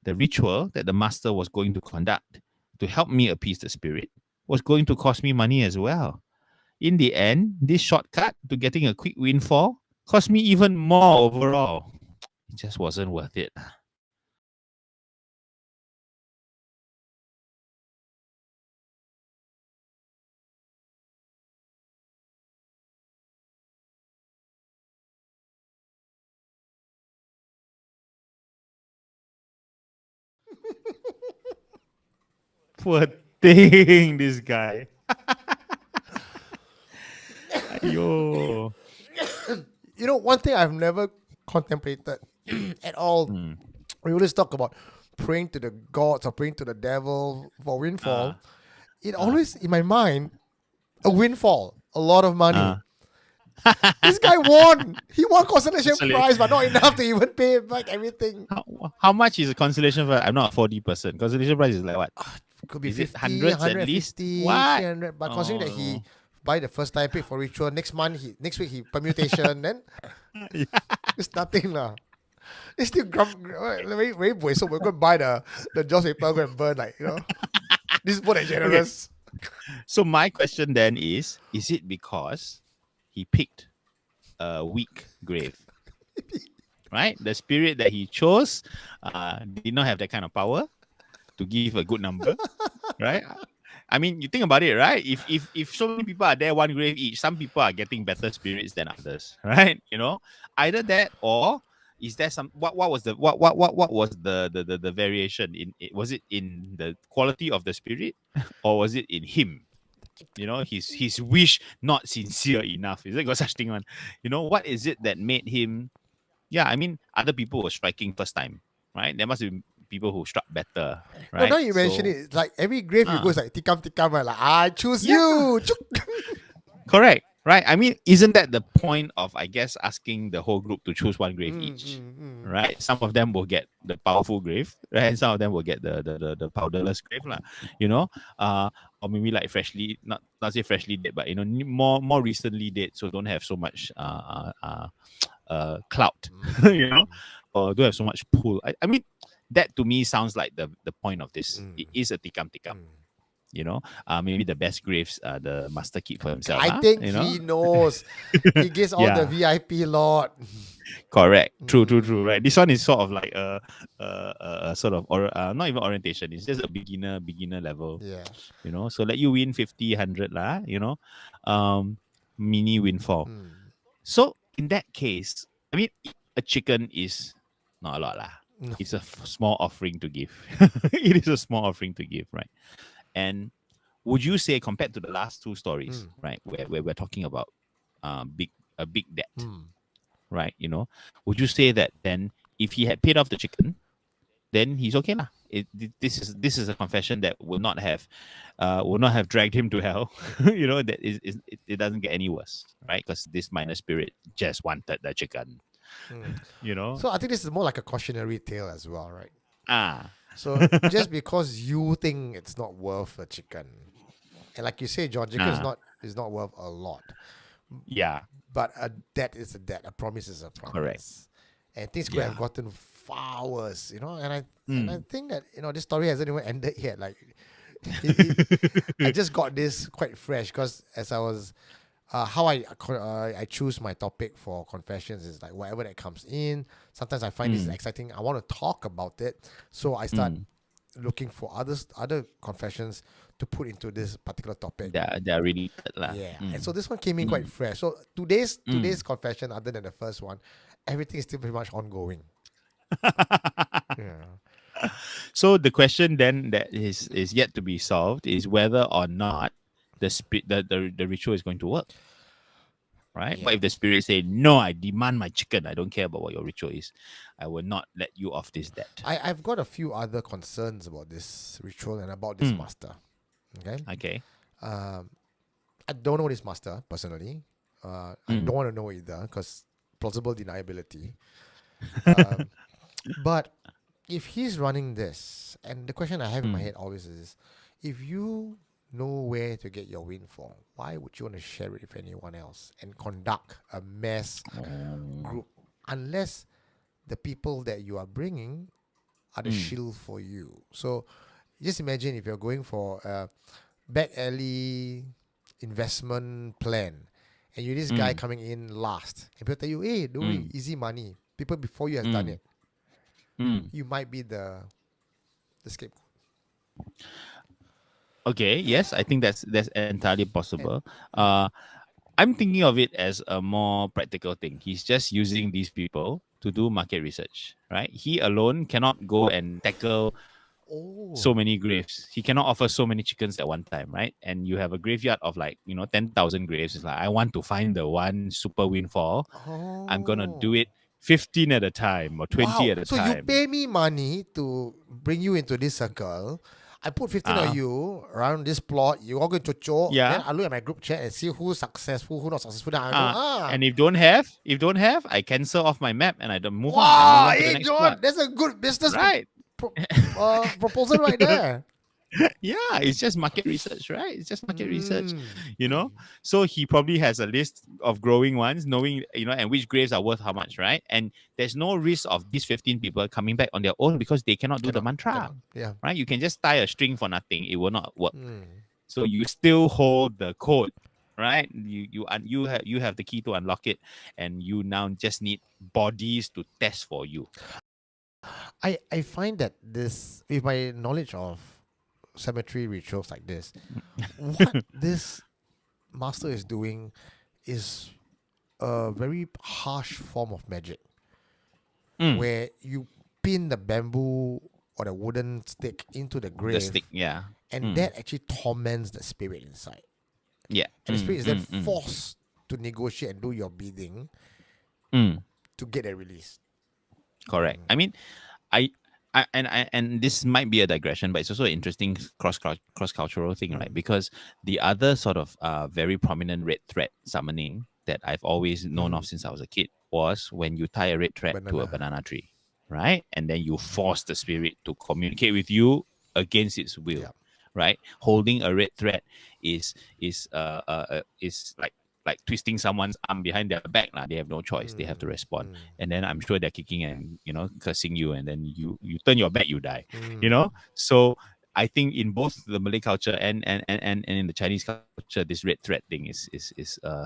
The ritual that the master was going to conduct to help me appease the spirit was going to cost me money as well. In the end, this shortcut to getting a quick windfall cost me even more overall. It just wasn't worth it. Poor thing, this guy. Ayo. You know, one thing I've never contemplated at all. We always talk about praying to the gods or praying to the devil for windfall. It always, in my mind, a windfall, a lot of money. This guy won. He won consolation prize, but not enough to even pay back everything. How much is a consolation prize? I'm not a 4D person. Consolation prize is like what? Could be Is 50, it hundreds at least? 150, What? 300. But considering that he buy the first time, paid for ritual, next week he permutation, then it's nothing lah. It's still very, very boy. So we're going to buy the joss paper, go and burn, like, you know. This is more than generous. Okay. So my question then is it because he picked a weak grave? Right? The spirit that he chose did not have that kind of power to give a good number, right? I mean, you think about it, right? If so many people are there, one grave each, some people are getting better spirits than others, right? You know, either that or is there some what was the variation in it? Was it in the quality of the spirit or was it in him? You know, his wish not sincere enough. Is there got such thing one? You know, what is it that made him? Yeah, I mean, other people were striking first time, right? There must be people who struck better, right? No, now you mention it, it's like every grave you go is like tikam, right? Like, I choose you. Correct, right? I mean, isn't that the point of, I guess, asking the whole group to choose one grave each, right? Some of them will get the powerful grave, right? And some of them will get the powderless grave, lah. You know, or maybe like freshly, not say freshly dead, but you know, more recently dead, so don't have so much clout, you know. don't have so much pull. I mean, that to me sounds like the point of this. It is a tikam. You know, maybe the best graves the master keep for himself. I think you know? he knows. He gets all the VIP lot. Correct. True. Right. This one is sort of like a sort of not even orientation. It's just a beginner level. Yeah. You know, so let you win 50, 100 lah. You know, mini windfall. So in that case, I mean, a chicken is not a lot lah. No. It's a small offering to give. It is a small offering to give, right? And would you say, compared to the last two stories, right, where we're talking about a big debt, right? You know, would you say that then if he had paid off the chicken, then he's okay lah? This is a confession that will not have dragged him to hell. You know, that it doesn't get any worse, right? Because this minor spirit just wanted the chicken. You know. So I think this is more like a cautionary tale as well, right? So just because you think it's not worth a chicken, and like you say, John, chicken is not worth a lot. Yeah. But a debt is a debt. A promise is a promise. Correct. And things could have gotten far worse, you know. And I think that, you know, this story hasn't even ended yet. Like, I just got this quite fresh because as I was, how I choose my topic for confessions is like whatever that comes in. Sometimes I find this exciting. I want to talk about it, so I start looking for other confessions to put into this particular topic. They're really and so this one came in quite fresh. So today's confession, other than the first one, everything is still pretty much ongoing. So the question then that is yet to be solved is whether or not the ritual is going to work. Right? But if the spirit say, no, I demand my chicken, I don't care about what your ritual is, I will not let you off this debt. I've got a few other concerns about this ritual and about this master. Okay. I don't know this master personally. I don't want to know either because plausible deniability. But if he's running this, and the question I have in my head always is, if you know where to get your windfall, why would you want to share it with anyone else and conduct a mass group unless the people that you are bringing are the shield for you? So just imagine if you're going for a back alley investment plan and you're this guy coming in last and people tell you, hey, don't worry, easy money, people before you have done it. You might be the scapegoat. Okay, yes, I think that's entirely possible. I'm thinking of it as a more practical thing. He's just using these people to do market research, right? He alone cannot go and tackle so many graves. He cannot offer so many chickens at one time, right? And you have a graveyard of 10,000 graves. It's like, I want to find the one super windfall. I'm going to do it 15 at a time or 20 at a time. So you pay me money to bring you into this circle. I put 15 of you around this plot. You all go to choke. Then I look at my group chat and see who's successful, who's not successful. Then And if don't have, I cancel off my map and I don't move on. I move on to the next plot. That's a good business proposal right there. Yeah, it's just market research, right? It's just market research, you know. So he probably has a list of growing ones, knowing, and which graves are worth how much, right? And there's no risk of these 15 people coming back on their own because they cannot do the mantra. Right? You can just tie a string for nothing; it will not work. So you still hold the code, right? You have the key to unlock it, and you now just need bodies to test for you. I find that this, with my knowledge of cemetery rituals like this, what this master is doing is a very harsh form of magic, where you pin the bamboo or the wooden stick into the grave, and that actually torments the spirit inside. And the spirit is then forced to negotiate and do your bidding to get a release. Correct. I mean, and this might be a digression, but it's also an interesting cross-cultural thing, right? Because the other sort of very prominent red thread summoning that I've always known of since I was a kid was when you tie a red thread to a banana tree, right? And then you force the spirit to communicate with you against its will, right? Holding a red thread is like like twisting someone's arm behind their back. They have no choice. They have to respond. And then I'm sure they're kicking and, cursing you. And then you turn your back, you die, So I think in both the Malay culture and in the Chinese culture, this red thread thing is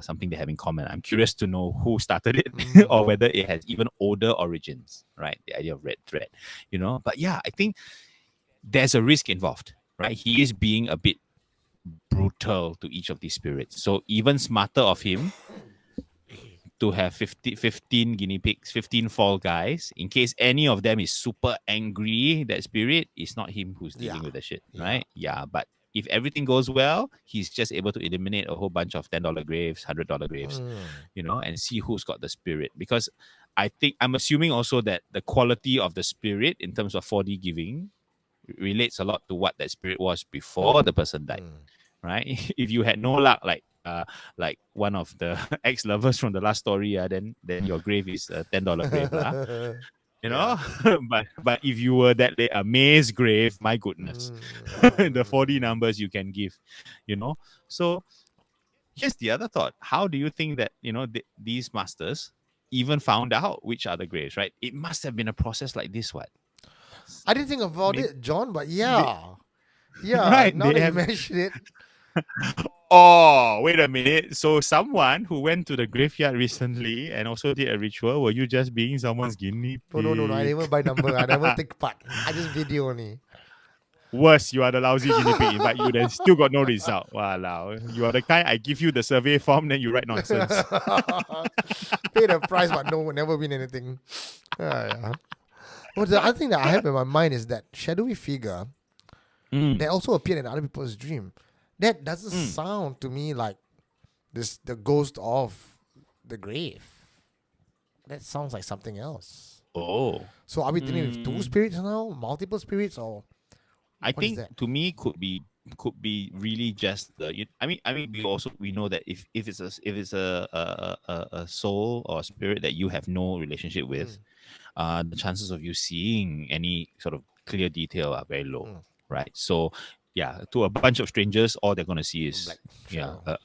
something they have in common. I'm curious to know who started it or whether it has even older origins, right? The idea of red thread, But yeah, I think there's a risk involved, right? He is being a bit brutal to each of these spirits. So even smarter of him to have 15 guinea pigs, 15 fall guys, in case any of them is super angry, that spirit is not him who's dealing with the shit, right? Yeah, but if everything goes well, he's just able to eliminate a whole bunch of $10 graves, $100 graves, and see who's got the spirit. Because I'm assuming also that the quality of the spirit in terms of 4D giving relates a lot to what that spirit was before the person died, right? If you had no luck, like one of the ex-lovers from the last story, then your grave is a $10 grave, but if you were that a maze grave, my goodness, the 4D numbers you can give, So here's the other thought: how do you think that these masters even found out which are the graves? Right? It must have been a process like this, what? I didn't think about it, John, but yeah. Right, now that you mention it. Oh, wait a minute. So someone who went to the graveyard recently and also did a ritual, were you just being someone's guinea pig? No. I never buy number. I never take part. I just video only. Worse, you are the lousy guinea pig, but you then still got no result. Wow. You are the kind, I give you the survey form, then you write nonsense. Pay the price, but never win anything. Well, the other thing that I have in my mind is that shadowy figure that also appeared in other people's dream. That doesn't sound to me like the ghost of the grave. That sounds like something else. Oh. So are we dealing with two spirits now? Multiple spirits? Or I think to me could be really just the. I mean we know that if it's a soul or a spirit that you have no relationship with, the chances of you seeing any sort of clear detail are very low, right? So yeah, to a bunch of strangers, all they're gonna see is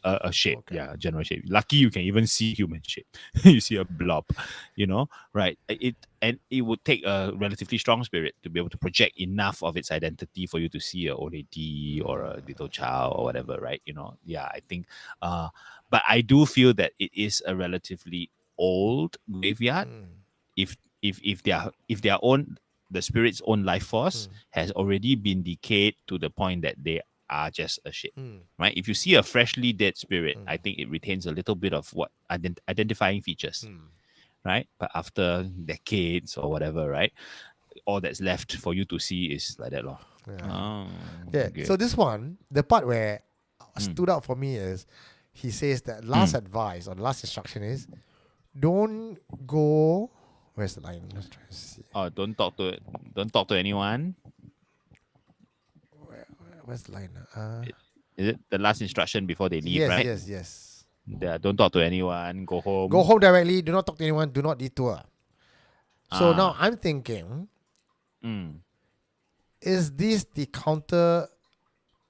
a shape, general shape. Lucky you can even see human shape. You see a blob, right? It would take a relatively strong spirit to be able to project enough of its identity for you to see a old lady or a little child or whatever, right? I think, but I do feel that it is a relatively old graveyard. If their own, the spirit's own life force has already been decayed to the point that they are just a shit, right? If you see a freshly dead spirit, I think it retains a little bit of what identifying features, right? But after decades or whatever, right, all that's left for you to see is like that, lor. Okay. So this one, the part where stood out for me is he says that last advice or the last instruction is don't go. Where's the line? Let's try to see. Oh, don't talk to anyone. Where's the line? Is it the last instruction before they leave, right? Yes. Yeah, don't talk to anyone. Go home. Go home directly. Do not talk to anyone. Do not detour. So now I'm thinking, is this the counter?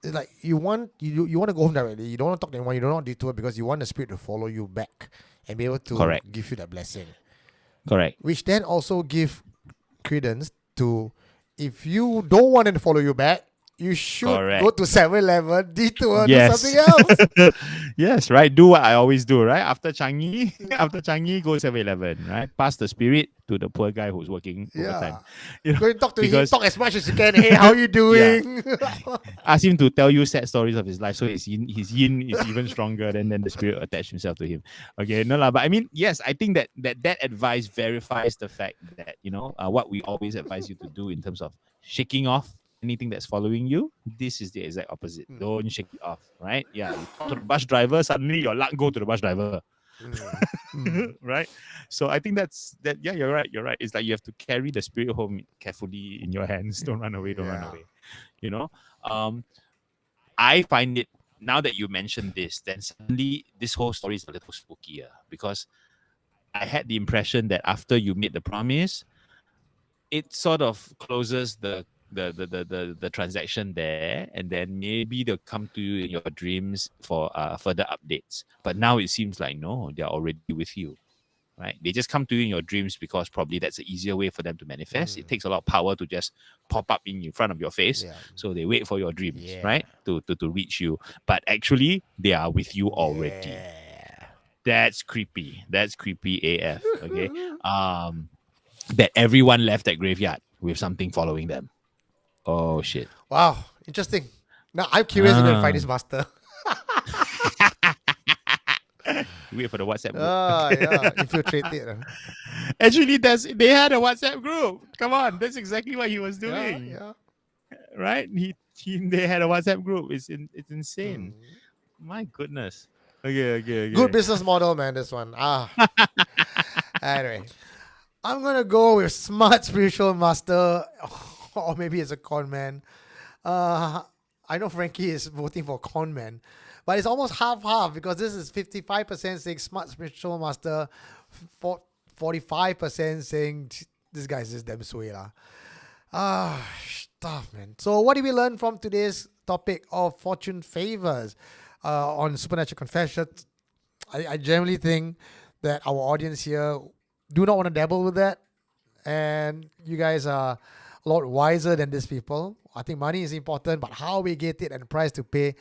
It's like you want to go home directly. You don't want to talk to anyone. You don't want to detour because you want the spirit to follow you back and be able to give you that blessing. Correct. Which then also give credence to, if you don't want them to follow you back, you should go to 7-Eleven, detour, do something else. Yes, right. Do what I always do, right? After Changi, go 7-Eleven, right? Pass the spirit to the poor guy who's working overtime. Go and talk to him, talk as much as you can. Hey, how you doing? Ask him to tell you sad stories of his life, so his yin is even stronger, then the spirit attach himself to him. Okay, no lah. But I mean, yes, I think that advice verifies the fact that what we always advise you to do in terms of shaking off anything that's following you. This is the exact opposite. Don't shake it off, right? Yeah, you talk to the bus driver, suddenly your luck go to the bus driver. Right? So I think that's that. Yeah, you're right. It's like you have to carry the spirit home carefully in your hands. Don't run away. Run away. I find it, now that you mentioned this, then suddenly this whole story is a little spookier, because I had the impression that after you made the promise, it sort of closes the the transaction there, and then maybe they'll come to you in your dreams for further updates. But now it seems like no, they're already with you, right? They just come to you in your dreams because probably that's an easier way for them to manifest. It takes a lot of power to just pop up in front of your face. Yeah. So they wait for your dreams, Yeah. right? To reach you. But actually, they are with you already. Yeah. That's creepy. That's creepy AF. Okay. That everyone left that graveyard with something following them. Oh shit. Wow, interesting. Now I'm curious to go and find this master. Wait for the WhatsApp group. Yeah, infiltrate it. Actually, they had a WhatsApp group. Come on, that's exactly what he was doing. Yeah. Right? They had a WhatsApp group. It's insane. My goodness. Okay. Good business model, man. This one. Anyway, I'm gonna go with smart spiritual master, or maybe it's a con man. I know Frankie is voting for con man, but it's almost half because this is 55% saying smart spiritual master, 45% saying this guy's just damn sway lah. Stuff, man. So what did we learn from today's topic of fortune favors on Supernatural Confessions? I generally think that our audience here do not want to dabble with that, and you guys are a lot wiser than these people. I think money is important, but how we get it and the price to pay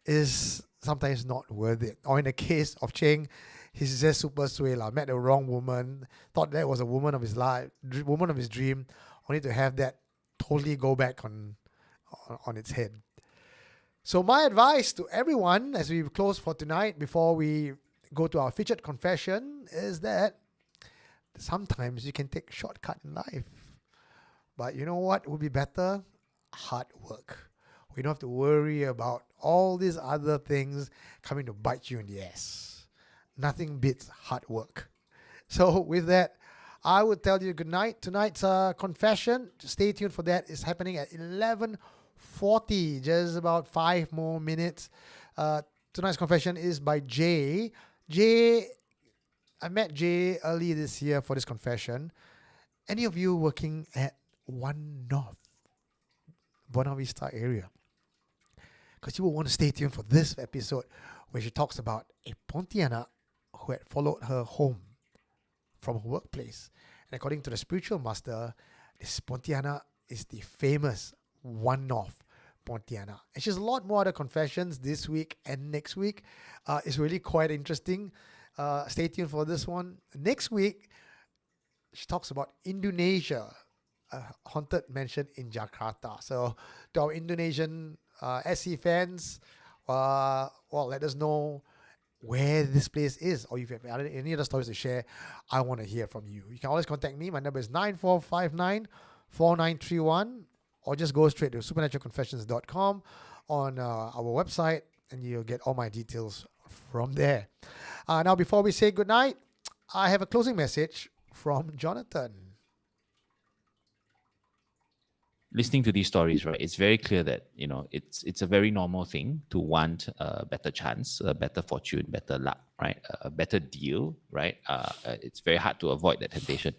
is sometimes not worth it. Or in the case of Cheng, he's just super sway lah. Met the wrong woman, thought that was a woman of his life, woman of his dream, only to have that totally go back on its head. So my advice to everyone as we close for tonight, before we go to our featured confession, is that sometimes you can take shortcut in life. But you know what would be better? Hard work. We don't have to worry about all these other things coming to bite you in the ass. Nothing beats hard work. So with that, I would tell you good night. Tonight's confession, stay tuned for that. It's happening at 11:40, just about 5 more minutes. Tonight's confession is by Jay. I met Jay early this year for this confession. Any of you working at Buona Vista area? Because you will want to stay tuned for this episode where she talks about a Pontianak who had followed her home from her workplace. And according to the spiritual master, this Pontianak is the famous one-off Pontianak. And she has a lot more other confessions this week and next week. It's really quite interesting. Stay tuned for this one. Next week, she talks about Indonesia, a haunted mansion in Jakarta. So to our Indonesian SC fans, let us know where this place is, or if you have any other stories to share. I want to hear from you. You can always contact me. My number is 9459-4931, or just go straight to supernaturalconfessions.com on our website, and you'll get all my details from there. Now, before we say goodnight, I have a closing message from Jonathan. Listening to these stories, right, it's very clear that, it's a very normal thing to want a better chance, a better fortune, better luck, right, a better deal, right? It's very hard to avoid that temptation.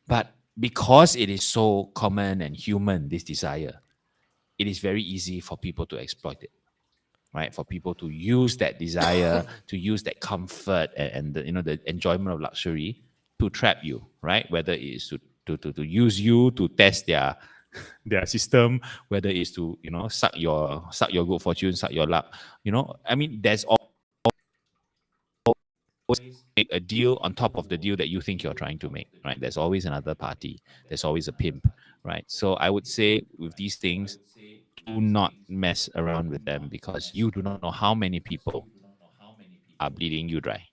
But because it is so common and human, this desire, it is very easy for people to exploit it, right? For people to use that desire, to use that comfort and the enjoyment of luxury to trap you, right? Whether it is to use you to test their system, whether it's to suck your good fortune, suck your luck. There's always a deal on top of the deal that you think you're trying to make, right? There's always another party. There's always a pimp, right? So I would say with these things, do not mess around with them, because you do not know how many people are bleeding you dry.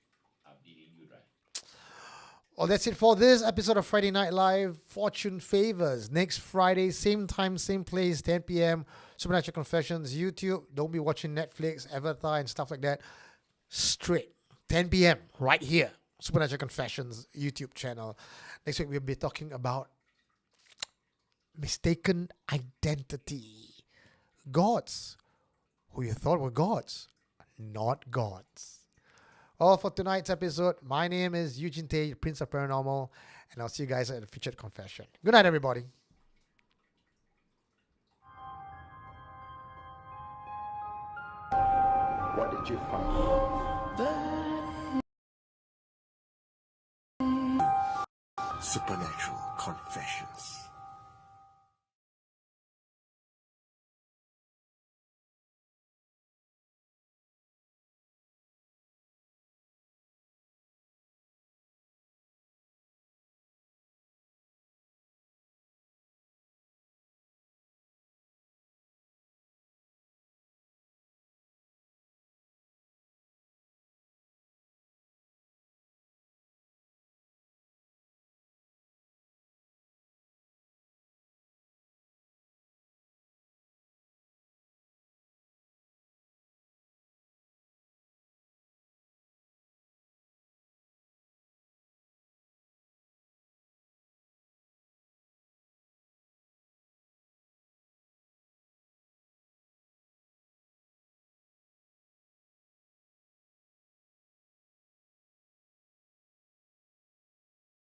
Well, that's it for this episode of Friday Night Live Fortune Favors. Next Friday, same time, same place, 10 p.m. Supernatural Confessions, YouTube. Don't be watching Netflix, Avatar, and stuff like that. Straight, 10 p.m. right here. Supernatural Confessions YouTube channel. Next week, we'll be talking about mistaken identity. Gods who you thought were gods, not gods. All for tonight's episode. My name is Eugene Tay, Prince of Paranormal, and I'll see you guys at the featured confession. Good night, everybody. What did you find? Supernatural Confessions.